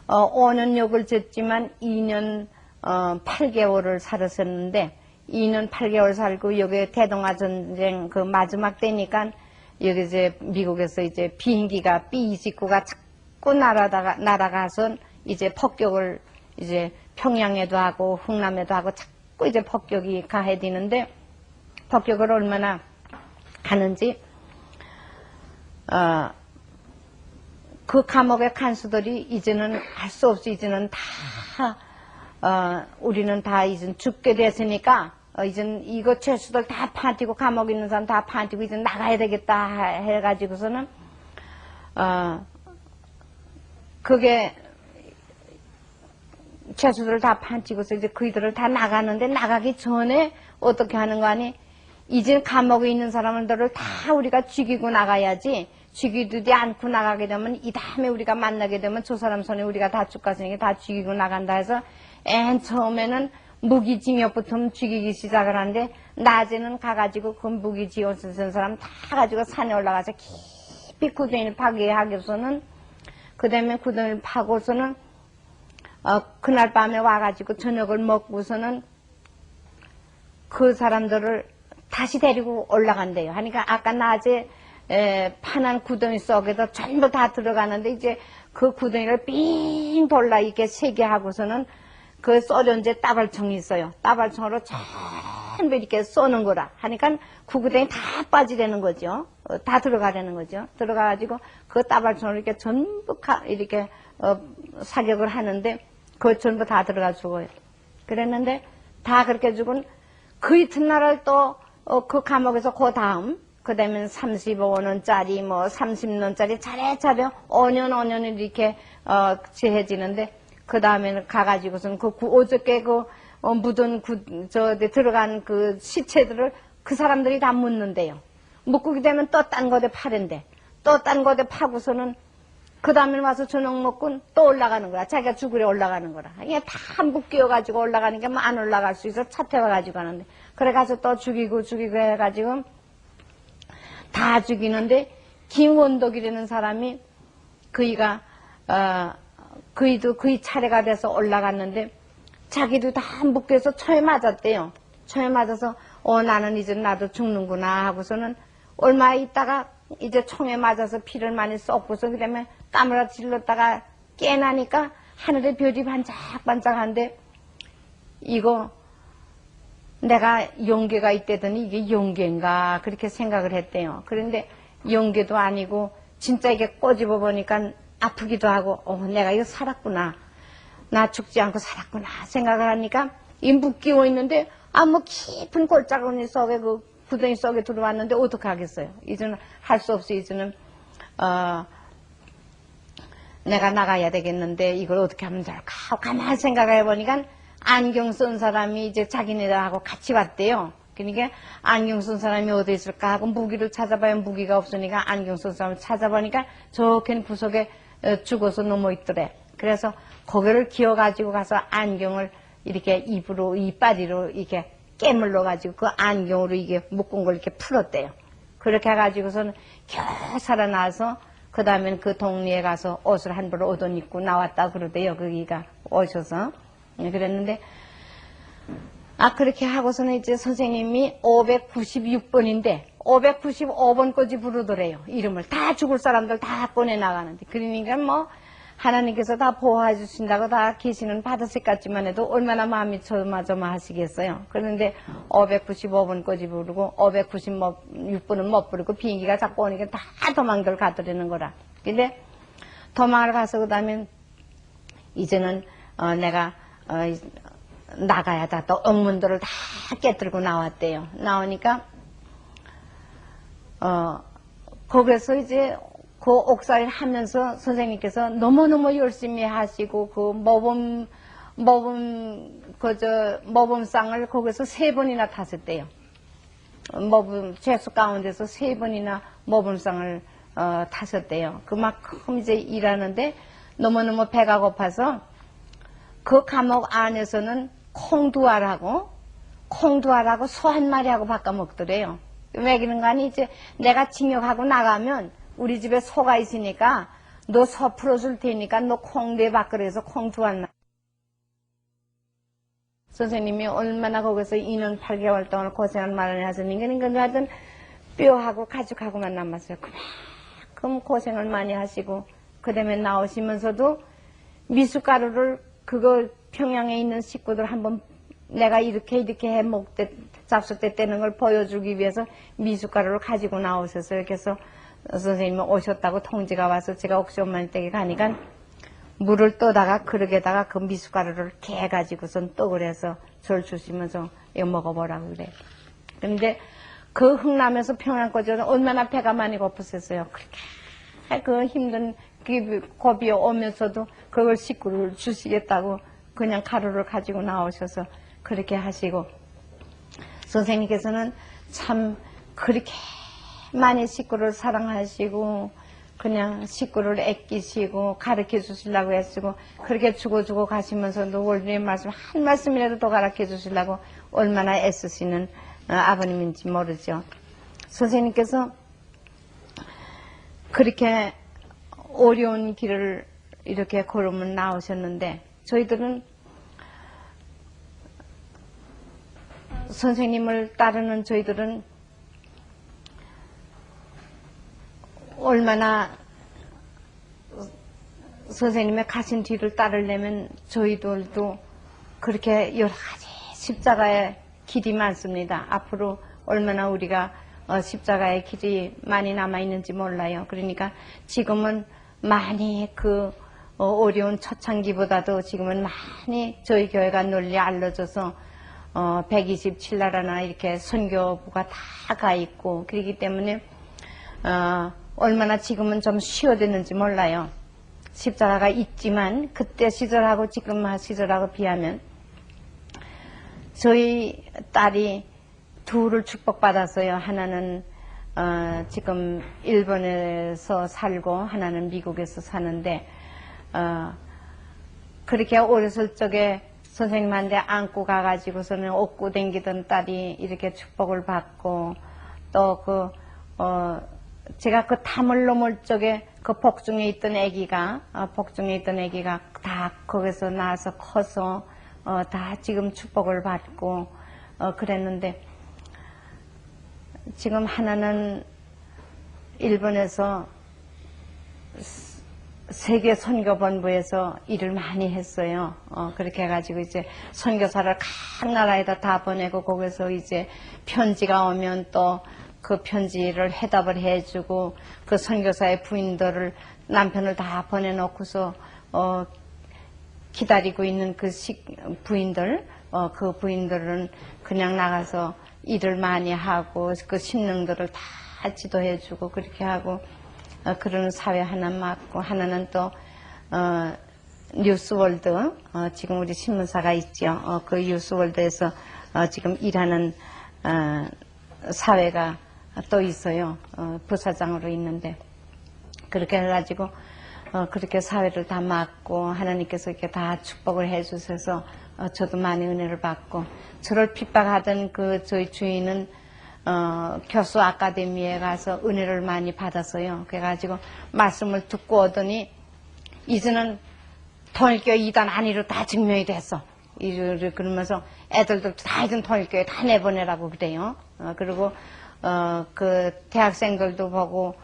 5년 욕을 졌지만 2년 8개월을 살았었는데 2년 8개월 살고 여기 대동아 전쟁 그 마지막 때니까 여기 이제 미국에서 이제 비행기가 B-29가 자꾸 날아가서 이제 폭격을 이제 평양에도 하고 흥남에도 하고 자꾸 이제 폭격이 가해지는데 폭격을 얼마나 하는지 그 감옥의 간수들이 이제는 할 수 없이 이제는 다 우리는 다 이제 죽게 됐으니까 이젠 이거 죄수들 다 파티고 감옥에 있는 사람 다 파티고 이제 나가야 되겠다 해가지고서는 그게 죄수들을 다 판치고서 이제 그이들을 다 나가는데 나가기 전에 어떻게 하는 거 아니? 이제 감옥에 있는 사람들을 다 우리가 죽이고 나가야지. 죽이지 않고 나가게 되면 이 다음에 우리가 만나게 되면 저 사람 손에 우리가 다 죽겠으니까 다 죽이고 나간다 해서 맨 처음에는 무기징역부터 죽이기 시작을 하는데 낮에는 가가지고 그 무기징역 쓴 사람 다 가지고 산에 올라가서 깊이 구덩이를 파게 하고서는 그 다음에 구덩이를 파고서는 그날 밤에 와가지고 저녁을 먹고서는 그 사람들을 다시 데리고 올라간대요. 그러니까 아까 낮에 파난 구덩이 속에도 전부 다 들어가는데 이제 그 구덩이를 삥 돌라 이렇게 세게 하고서는 그 쏘련제 따발총이 있어요. 따발총으로 전부 이렇게 쏘는 거라. 하니까 그 구덩이 다 빠지려는 거죠. 다 들어가려는 거죠. 들어가가지고 그 따발총으로 이렇게 전부 이렇게 사격을 하는데 그 전부 다 들어가 죽어요. 그랬는데 다 그렇게 죽은 그 이튿날을 또 그 감옥에서 그 다음 그 다음에 35년짜리 뭐 30년짜리 차례차례 5년 이렇게 지해지는데 그 다음에는 가가지고선 어저께 묻은 들어간 그 시체들을 그 사람들이 다 묻는데요. 묻고 되면 또 딴 곳에 파는데 또 딴 곳에 파고서는 그 다음에 와서 저녁 먹고 또 올라가는 거야. 자기가 죽으려 올라가는 거라. 이게 다 묶여가지고 올라가니까 뭐 안 올라갈 수 있어. 차 태워가지고 가는데. 그래 가서 또 죽이고 해가지고 다 죽이는데 김원덕이라는 사람이 그이가 그이도 그이 차례가 돼서 올라갔는데 자기도 다 묶여서 처에 맞았대요. 처에 맞아서 나는 이제 나도 죽는구나 하고서는 얼마 있다가 이제 총에 맞아서 피를 많이 쏟고서 그다음에 까무라 질렀다가 깨나니까 하늘에 별이 반짝반짝한데 이거 내가 용계가 있대더니 이게 용계인가 그렇게 생각을 했대요. 그런데 용계도 아니고 진짜 이게 꼬집어 보니까 아프기도 하고 내가 이거 살았구나. 나 죽지 않고 살았구나 생각을 하니까 이 묶이고 있는데 뭐 깊은 골짜기 속에 그 구덩이 속에 들어왔는데 어떻게 하겠어요. 이제는 할 수 없이 이제는 내가 나가야 되겠는데 이걸 어떻게 하면 좋을까 가만히 생각해 보니까 안경 쓴 사람이 이제 자기네들하고 같이 왔대요. 그러니까 안경 쓴 사람이 어디 있을까 하고 무기를 찾아봐야 무기가 없으니까 안경 쓴 사람을 찾아보니까 저캔 구석에 죽어서 넘어 있더래. 그래서 거기를 기어가지고 가서 안경을 이렇게 이빨이로 이렇게 깨물러 가지고 그 안경으로 이게 묶은 걸 이렇게 풀었대요. 그렇게 해가지고서는 겨우 살아나서 그 다음엔 그 동네에 가서 옷을 한 벌 얻어 입고 나왔다 그러대요. 거기가 오셔서. 그랬는데 그렇게 하고서는 이제 선생님이 596번인데 595번까지 부르더래요. 이름을 다 죽을 사람들 다 꺼내 나가는데 그러니까 뭐 하나님께서 다 보호해 주신다고 다 계시는 받으실 것 같지만 해도 얼마나 마음이 조마조마하시겠어요. 그런데 595번까지 부르고 596번은 못 부르고 비행기가 자꾸 오니까 다 도망들 가더라는 거라. 근데 도망을 가서 그 다음에 이제는 내가 나가야다. 또 옥문들을 다 깨뜨리고 나왔대요. 나오니까 거기서 이제 그 옥살이를 하면서 선생님께서 너무너무 열심히 하시고 그 모범 모범상을 거기서 3번이나 탔었대요. 죄수 가운데서 3번이나 모범상을 타셨대요. 그만큼 이제 일하는데 너무너무 배가 고파서 그 감옥 안에서는 콩두알하고 소 한 마리하고 바꿔 먹더래요. 왜 그런가 하니 이제 내가 징역하고 나가면 우리 집에 소가 있으니까 너 소 풀어줄 테니까 너 콩 내 밥그릇에서 콩 2알. 선생님이 얼마나 거기서 2년 8개월 동안 고생한 말을 하셨는가, 그러니까 하여튼 뼈하고 가죽하고만 남았어요. 그만큼 고생을 많이 하시고, 그 다음에 나오시면서도 미숫가루를 그거 평양에 있는 식구들 한번 내가 이렇게 해 먹대, 잡숫대 떼는 걸 보여주기 위해서 미숫가루를 가지고 나오셨어요. 그래서 선생님이 오셨다고 통지가 와서 제가 옥시 엄마님 댁에 가니까 물을 떠다가 그릇에다가 그 미숫가루를 캐 가지고선 떡을 해서 절 주시면서 이거 먹어보라고 그래. 근데 그 흥남에서 평양까지 얼마나 배가 많이 고팠었어요. 그렇게 그 힘든 고비 오면서도 그걸 식구를 주시겠다고 그냥 가루를 가지고 나오셔서 그렇게 하시고, 선생님께서는 참 그렇게 많이 식구를 사랑하시고 그냥 식구를 아끼시고 가르쳐 주시려고 애쓰고 그렇게 주고 가시면서도 원리의 말씀 한 말씀이라도 더 가르쳐 주시려고 얼마나 애쓰시는 아버님인지 모르죠. 선생님께서 그렇게 어려운 길을 이렇게 걸으면 나오셨는데 저희들은 선생님을 따르는 저희들은 얼마나 선생님의 가신 뒤를 따르려면 저희들도 그렇게 여러 가지 십자가의 길이 많습니다. 앞으로 얼마나 우리가 십자가의 길이 많이 남아있는지 몰라요. 그러니까 지금은 많이 그 어려운 초창기보다도 지금은 많이 저희 교회가 널리 알려져서 127나라나 이렇게 선교부가 다 가 있고 그렇기 때문에 얼마나 지금은 좀 쉬워졌는지 몰라요. 십자가가 있지만 그때 시절하고 지금 시절하고 비하면 저희 딸이 둘을 축복받았어요. 하나는 지금 일본에서 살고 하나는 미국에서 사는데 그렇게 어렸을 적에 선생님한테 안고 가가지고서는 업고 댕기던 딸이 이렇게 축복을 받고 또 제가 그 담을 넘을 적에 그 복중에 있던 아기가 다 거기서 나와서 커서 다 지금 축복을 받고 그랬는데 지금 하나는 일본에서 세계 선교본부에서 일을 많이 했어요. 그렇게 해가지고 이제 선교사를 각 나라에다 다 보내고 거기서 이제 편지가 오면 또 그 편지를 해답을 해주고 그 선교사의 부인들을 남편을 다 보내놓고서 기다리고 있는 그 부인들 그 부인들은 그냥 나가서 일을 많이 하고 그 신령들을 다 지도해주고 그렇게 하고 그런 사회 하나 맡고 하나는 또 뉴스월드 지금 우리 신문사가 있죠. 그 뉴스월드에서 지금 일하는 사회가 또 있어요. 부사장으로 있는데 그렇게 해가지고 그렇게 사회를 다 맡고 하나님께서 이렇게 다 축복을 해주셔서 저도 많이 은혜를 받고 저를 핍박하던 그 저희 주인은 교수 아카데미에 가서 은혜를 많이 받았어요. 그래가지고 말씀을 듣고 오더니 이제는 통일교회 이단 아니로 다 증명이 됐어. 그러면서 애들도 다 이젠 통일교회 다 내보내라고 그래요. 그리고 그 대학생들도 보고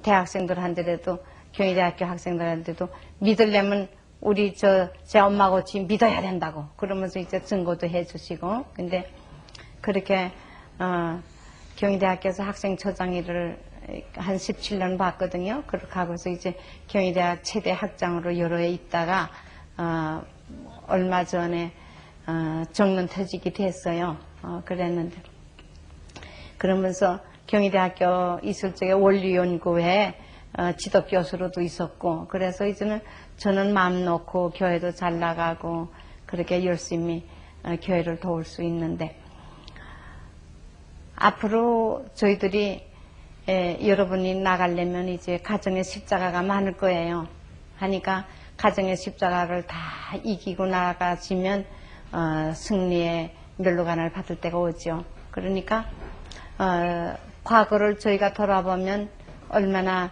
대학생들한테도 경희대학교 학생들한테도 믿으려면 우리 제 엄마같이 믿어야 된다고 그러면서 이제 증거도 해주시고 근데 그렇게 경희대학교에서 학생처장 일을 한 17년 봤거든요. 그렇게 하고서 이제 경희대학 최대 학장으로 여러 해 있다가 얼마 전에 정년퇴직이 됐어요. 그랬는데 그러면서 경희대학교 있을 적에 원리연구회 지도 교수로도 있었고, 그래서 이제는 저는 마음 놓고 교회도 잘 나가고 그렇게 열심히 교회를 도울 수 있는데, 앞으로 저희들이 여러분이 나가려면 이제 가정의 십자가가 많을 거예요. 하니까 가정의 십자가를 다 이기고 나가시면 승리의 멸로관을 받을 때가 오죠. 그러니까 과거를 저희가 돌아보면 얼마나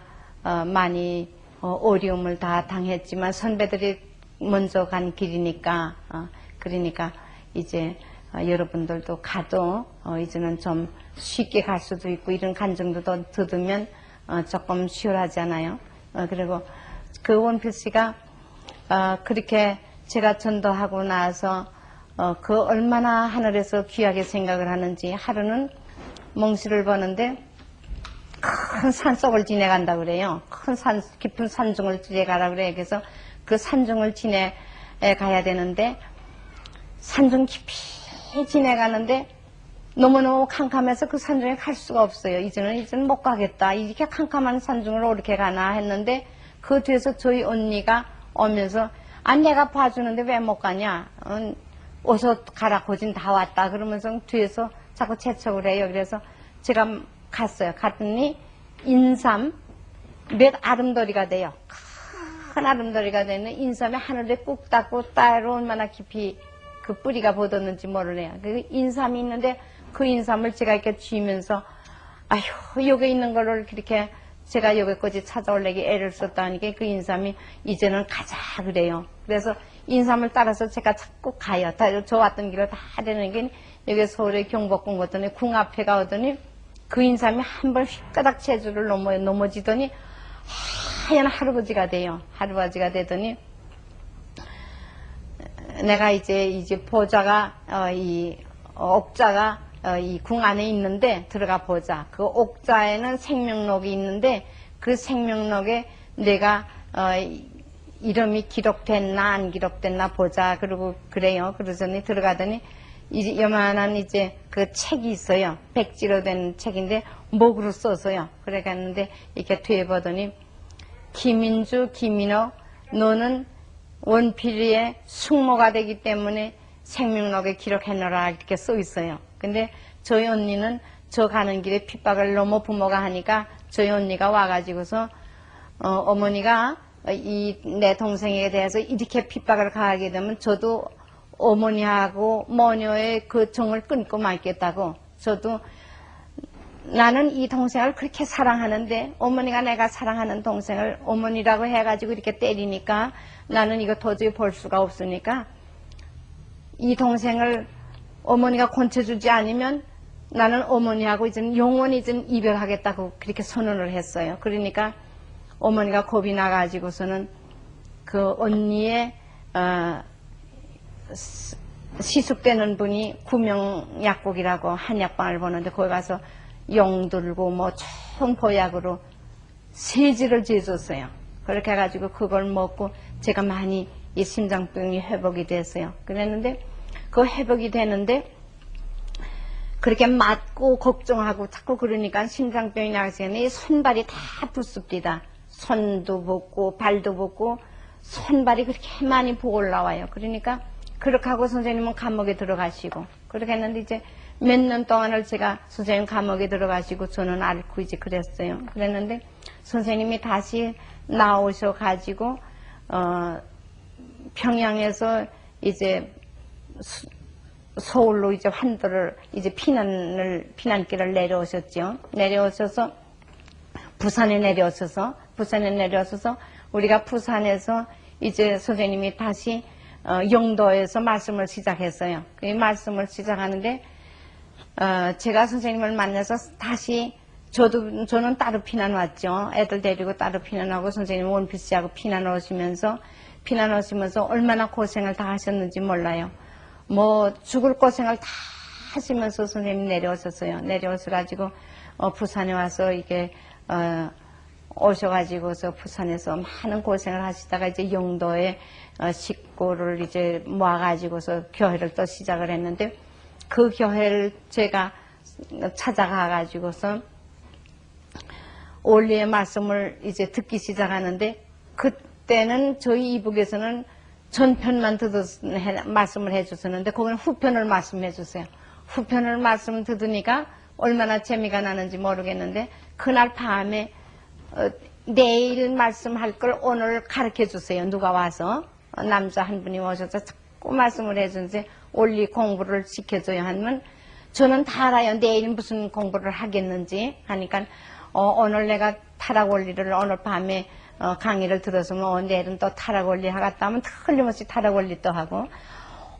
많이 어려움을 다 당했지만 선배들이 먼저 간 길이니까 그러니까 이제 여러분들도 가도 이제는 좀 쉽게 갈 수도 있고 이런 감정도 더듬으면 조금 수월하잖아요. 그리고 그 원필 씨가 그렇게 제가 전도하고 나서 그 얼마나 하늘에서 귀하게 생각을 하는지, 하루는 몽시를 보는데 큰 산속을 지내간다 그래요. 큰 산, 깊은 산중을 지내가라 그래요. 그래서 그 산중을 지내가야 되는데 산중 깊이 지내가는데 너무너무 캄캄해서 그 산중에 갈 수가 없어요. 이제는 못 가겠다. 이렇게 캄캄한 산중을 어떻게 가나 했는데 그 뒤에서 저희 언니가 오면서 내가 봐주는데 왜 못 가냐. 어서 가라. 고진 다 왔다. 그러면서 뒤에서 자꾸 재촉을 해요. 그래서 제가 갔어요. 갔더니 인삼 몇 아름더리가 돼요. 큰 아름더리가 되는 인삼이 하늘에 꾹 닿고 따로 얼마나 깊이 그 뿌리가 보뒀는지 모르네요. 그 인삼이 있는데 그 인삼을 제가 이렇게 쥐면서 아휴 여기 있는 거를 그렇게 제가 여기까지 찾아오려고 애를 썼다니까 그 인삼이 이제는 가자 그래요. 그래서 인삼을 따라서 제가 자꾸 가요. 저 왔던 길을 다 되는 게 여기 서울의 경복궁 갔더니 궁 앞에 가더니 그 인삼이 한 번 휘가닥 제주를 넘어지더니 하얀 할아버지가 돼요. 할아버지가 되더니 내가 이제 보자가 이 옥자가 이 궁 안에 있는데 들어가 보자. 그 옥자에는 생명록이 있는데 그 생명록에 내가 이름이 기록됐나 안 기록됐나 보자. 그러고 그래요. 그러더니 들어가더니 이제 요만한 이제 그 책이 있어요. 백지로 된 책인데 목으로 써서요. 그래 갔는데 이렇게 뒤에 보더니 김인주, 김인호 너는 원필이의 숙모가 되기 때문에 생명록에 기록해놓으라 이렇게 써 있어요. 근데 저희 언니는 저 가는 길에 핍박을 너무 부모가 하니까 저희 언니가 와가지고서 어머니가 내 동생에 대해서 이렇게 핍박을 가하게 되면 저도 어머니하고 모녀의 그 정을 끊고 말겠다고, 저도 나는 이 동생을 그렇게 사랑하는데 어머니가 내가 사랑하는 동생을 어머니라고 해가지고 이렇게 때리니까 나는 이거 도저히 볼 수가 없으니까 이 동생을 어머니가 권쳐주지 않으면 나는 어머니하고 이제는 영원히 이별하겠다고 그렇게 선언을 했어요. 그러니까 어머니가 겁이 나가지고서는 그 언니의 시숙되는 분이 구명약국이라고 한약방을 보는데 거기 가서 용 들고 뭐 총 보약으로 세지를 재줬어요. 그렇게 해가지고 그걸 먹고 제가 많이 이 심장병이 회복이 됐어요. 그랬는데 그 회복이 되는데 그렇게 맞고 걱정하고 자꾸 그러니까 심장병이 나가서는 손발이 다 붓습니다. 손도 붓고 발도 붓고 손발이 그렇게 많이 부어 올라와요. 그러니까 그렇게 하고 선생님은 감옥에 들어가시고 그렇게 했는데 이제 몇 년 동안을 제가 선생님 감옥에 들어가시고 저는 앓고 이제 그랬어요. 그랬는데 선생님이 다시 나오셔가지고 평양에서 이제 서울로 이제 환도를 이제 피난길을 내려오셨죠. 내려오셔서 부산에 내려오셔서 우리가 부산에서 이제 선생님이 다시 영도에서 말씀을 시작했어요. 그 말씀을 시작하는데 제가 선생님을 만나서 다시 저는 따로 피난 왔죠. 애들 데리고 따로 피난하고 선생님 원필 씨하고 피난 오시면서 얼마나 고생을 다 하셨는지 몰라요. 뭐 죽을 고생을 다 하시면서 선생님 내려오셨어요. 내려오셔가지고 부산에 와서 이게 오셔가지고서 부산에서 많은 고생을 하시다가 이제 영도에 식구를 이제 모아가지고서 교회를 또 시작을 했는데 그 교회를 제가 찾아가가지고서 원리의 말씀을 이제 듣기 시작하는데, 그때는 저희 이북에서는 전편만 말씀을 해주셨는데, 거기는 후편을 말씀해 주세요. 후편을 말씀 듣으니까 얼마나 재미가 나는지 모르겠는데, 그날 밤에 내일 말씀할 걸 오늘 가르쳐 주세요. 누가 와서 남자 한 분이 오셔서 자꾸 말씀을 해주는데 원리 공부를 시켜줘요 하면 저는 다 알아요. 내일 무슨 공부를 하겠는지 하니까 오늘 내가 타락 원리를 오늘 밤에 강의를 들었으면 내일은 또 타락 원리 하겠다 하면 틀림없이 타락 원리 또 하고,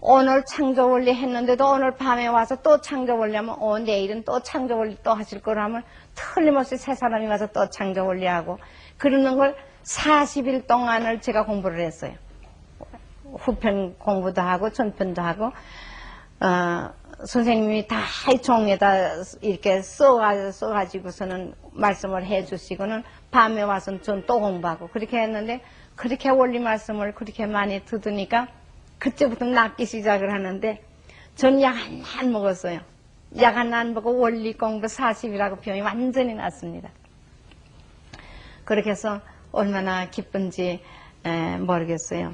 오늘 창조 원리 했는데도 오늘 밤에 와서 또 창조 원리 하면 내일은 또 창조 원리 또 하실 거라면 틀림없이 새 사람이 와서 또 창조 원리 하고, 그러는 걸 40일 동안을 제가 공부를 했어요. 후편 공부도 하고 전편도 하고, 선생님이 다 종에다 이렇게 써가지고서는 말씀을 해주시고는 밤에 와서는 전 또 공부하고 그렇게 했는데, 그렇게 원리 말씀을 그렇게 많이 듣으니까 그때부터 낫기 시작을 하는데, 전 약 하나 안 먹었어요. 약 하나 안 먹고 원리 공부 40이라고 병이 완전히 났습니다. 그렇게 해서 얼마나 기쁜지 모르겠어요.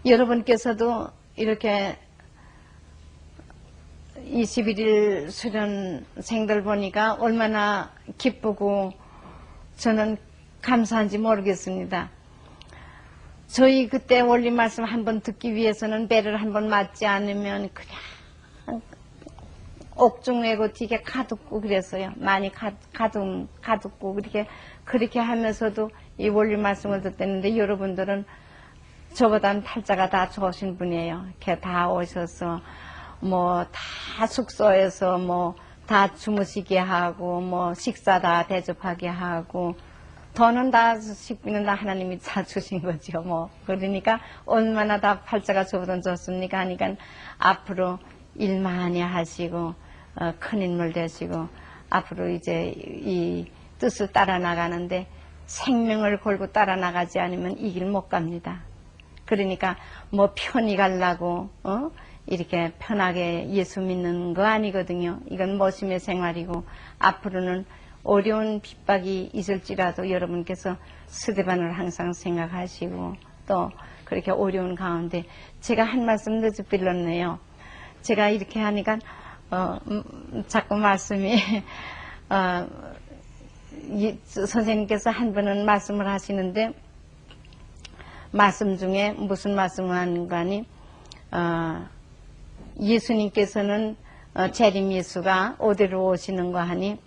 여러분께서도 이렇게 21일 수련생들 보니까 얼마나 기쁘고 저는 감사한지 모르겠습니다. 저희 그때 원리 말씀 한번 듣기 위해서는 배를 한번 맞지 않으면 그냥 옥중외고 되게 가둡고 그랬어요. 많이 가둡고 그렇게 하면서도 이 원리 말씀을 듣었는데, 여러분들은 저보다는 팔자가 다 좋으신 분이에요. 이렇게 다 오셔서 다 숙소에서 다 주무시게 하고 식사 다 대접하게 하고, 돈은 다 식비는 다 하나님이 다 주신 거죠. 그러니까 얼마나 다 팔자가 저보다 좋습니까 하니까 앞으로 일 많이 하시고 큰 인물 되시고, 앞으로 이제 이 뜻을 따라 나가는데 생명을 걸고 따라 나가지 않으면 이 길 못 갑니다. 그러니까 편히 가려고 이렇게 편하게 예수 믿는 거 아니거든요. 이건 모심의 생활이고, 앞으로는 어려운 핍박이 있을지라도 여러분께서 스데반을 항상 생각하시고, 또 그렇게 어려운 가운데 제가 한 말씀 늦어 빌렸네요. 제가 이렇게 하니까 자꾸 말씀이 선생님께서 한 번은 말씀을 하시는데, 말씀 중에 무슨 말씀을 하는가 하니, 예수님께서는 재림 예수가 어디로 오시는 거 하니,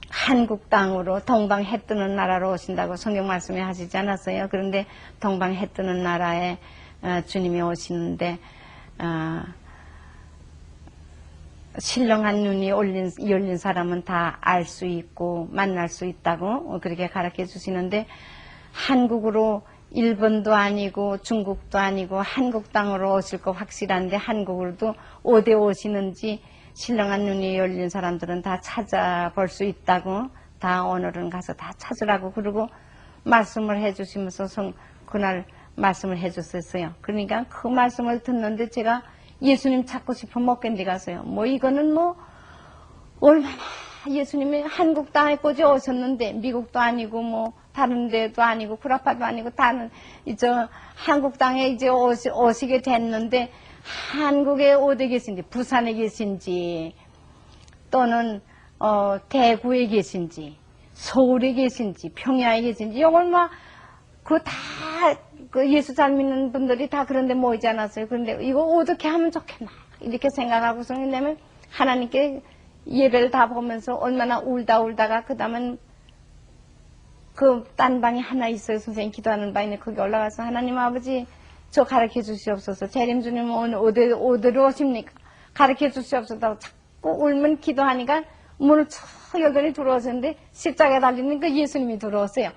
한국 땅으로 동방 해 뜨는 나라로 오신다고 성경 말씀에 하시지 않았어요. 그런데 동방 해 뜨는 나라에 주님이 오시는데 신령한 눈이 열린 사람은 다 알 수 있고 만날 수 있다고 그렇게 가르쳐 주시는데, 한국으로 일본도 아니고 중국도 아니고 한국 땅으로 오실 거 확실한데, 한국으로도 어디 오시는지 신령한 눈이 열린 사람들은 다 찾아볼 수 있다고, 다 오늘은 가서 다 찾으라고 그러고 말씀을 해주시면서 그날 말씀을 해줬었어요. 그러니까 그 말씀을 듣는데 제가 예수님 찾고 싶어 못 견디가서요. 이거는 얼마나 예수님이 한국 땅에 꼬지 오셨는데, 미국도 아니고 다른 데도 아니고 구라파도 아니고 다른 한국 땅에 이제 오시게 됐는데, 한국에 어디 계신지, 부산에 계신지, 또는 대구에 계신지, 서울에 계신지, 평야에 계신지, 이걸 예수 잘 믿는 분들이 다 그런데 모이지 않았어요. 그런데 이거 어떻게 하면 좋겠나 이렇게 생각하고서, 왜냐면 하나님께 예배를 다 보면서 얼마나 울다가 그 다음은 그 딴 방이 하나 있어요. 선생님 기도하는 방인데 거기 올라가서 하나님 아버지 저 가르쳐 주시옵소서. 재림 주님은 오늘 어디로 오십니까? 가르쳐 주시옵소서. 자꾸 울면 기도하니까 문을 척 열더니 들어오셨는데 십자가에 달리니까 예수님이 들어오세요.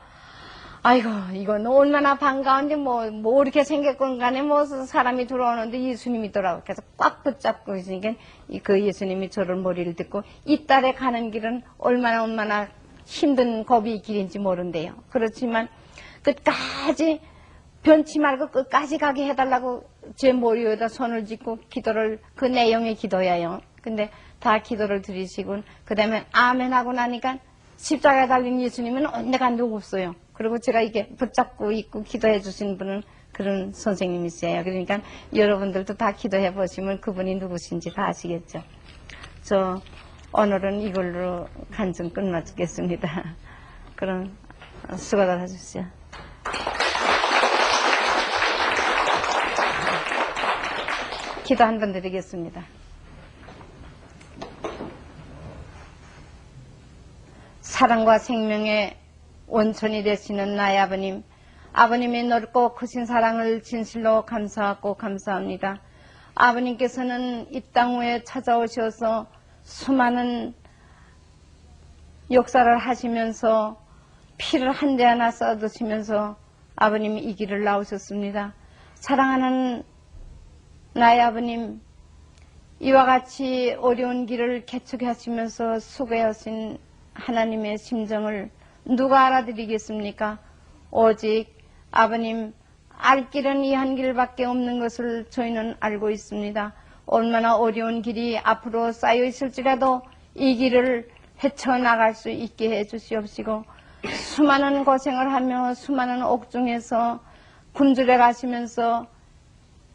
아이고 이건 얼마나 반가운데 뭐 이렇게 생겼건 간에 사람이 들어오는데 예수님이 더라고. 그래서 꽉 붙잡고 있으니까 그 예수님이 저를 머리를 듣고 이 딸에 가는 길은 얼마나 힘든 고비의 길인지 모른대요. 그렇지만 끝까지 변치 말고 끝까지 가게 해달라고 제 머리 위에다 손을 짚고 기도를, 그 내용의 기도예요. 근데 다 기도를 드리시고, 그 다음에 아멘 하고 나니까 십자가에 달린 예수님은 내가 누구 없어요. 그리고 제가 이게 붙잡고 있고 기도해 주신 분은 그런 선생님이세요. 그러니까 여러분들도 다 기도해 보시면 그분이 누구신지 다 아시겠죠. 저 오늘은 이걸로 간증 끝마치겠습니다. 그럼 수고들 하십시오. 기도 한 번 드리겠습니다. 사랑과 생명의 원천이 되시는 나의 아버님, 아버님의 넓고 크신 사랑을 진실로 감사하고 감사합니다. 아버님께서는 이 땅 위에 찾아오셔서 수많은 역사를 하시면서 피를 한 대 하나 쏟으시면서 아버님이 이 길을 나오셨습니다. 사랑하는 나의 아버님, 이와 같이 어려운 길을 개척하시면서 수고하신 하나님의 심정을 누가 알아드리겠습니까? 오직 아버님, 알 길은 이 한 길밖에 없는 것을 저희는 알고 있습니다. 얼마나 어려운 길이 앞으로 쌓여 있을지라도 이 길을 헤쳐나갈 수 있게 해 주시옵시고, 수많은 고생을 하며 수많은 옥중에서 굶주려 가시면서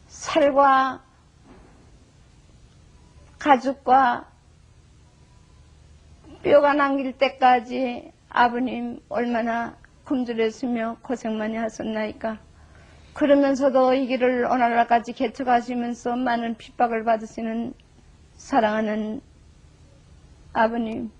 살과 가죽과 뼈가 남길 때까지 아버님 얼마나 굶주렸으며 고생 많이 하셨나이까. 그러면서도 이 길을 오늘날까지 개척하시면서 많은 핍박을 받으시는 사랑하는 아버님,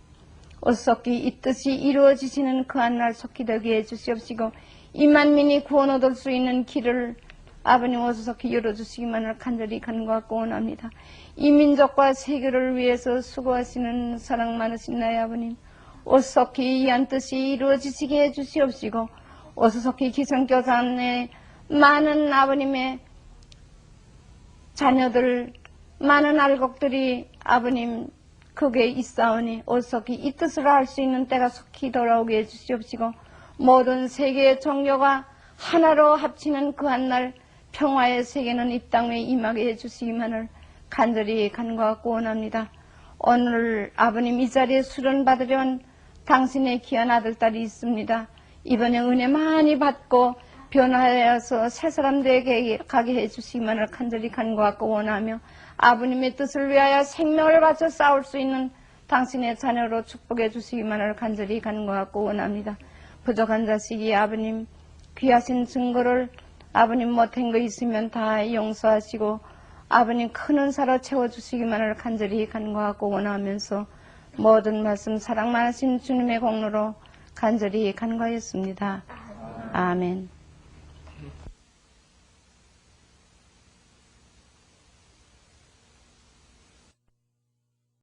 어속히 이 뜻이 이루어지시는 그 한날 속히 되게 해주시옵시고, 이 만민이 구원 얻을 수 있는 길을 아버님 어속히 열어주시기만을 간절히 간구하고 원합니다. 이 민족과 세계를 위해서 수고하시는 사랑 많으신 나의 아버님, 어속히 이 한 뜻이 이루어지시게 해주시옵시고, 어속히 기성교단의 많은 아버님의 자녀들, 많은 알곡들이 아버님 거기에 있사오니 어속히 이 뜻을 알 수 있는 때가 속히 돌아오게 해주시옵시고, 모든 세계의 종교가 하나로 합치는 그 한날 평화의 세계는 이 땅에 임하게 해주시기만을 간절히 간구하고 원합니다. 오늘 아버님 이 자리에 수련 받으려 온 당신의 귀한 아들, 딸이 있습니다. 이번에 은혜 많이 받고 변화하여서 새 사람 되게 가게 해주시기만을 간절히 간구하고 원하며, 아버님의 뜻을 위하여 생명을 바쳐 싸울 수 있는 당신의 자녀로 축복해 주시기만을 간절히 간구하고 원합니다. 부족한 자식이 아버님 귀하신 증거를 아버님 못한 거 있으면 다 용서하시고 아버님 큰 은사로 채워주시기만을 간절히 간구하고 원하면서 모든 말씀 사랑 많으신 주님의 공로로 간절히 간구하였습니다. 아멘.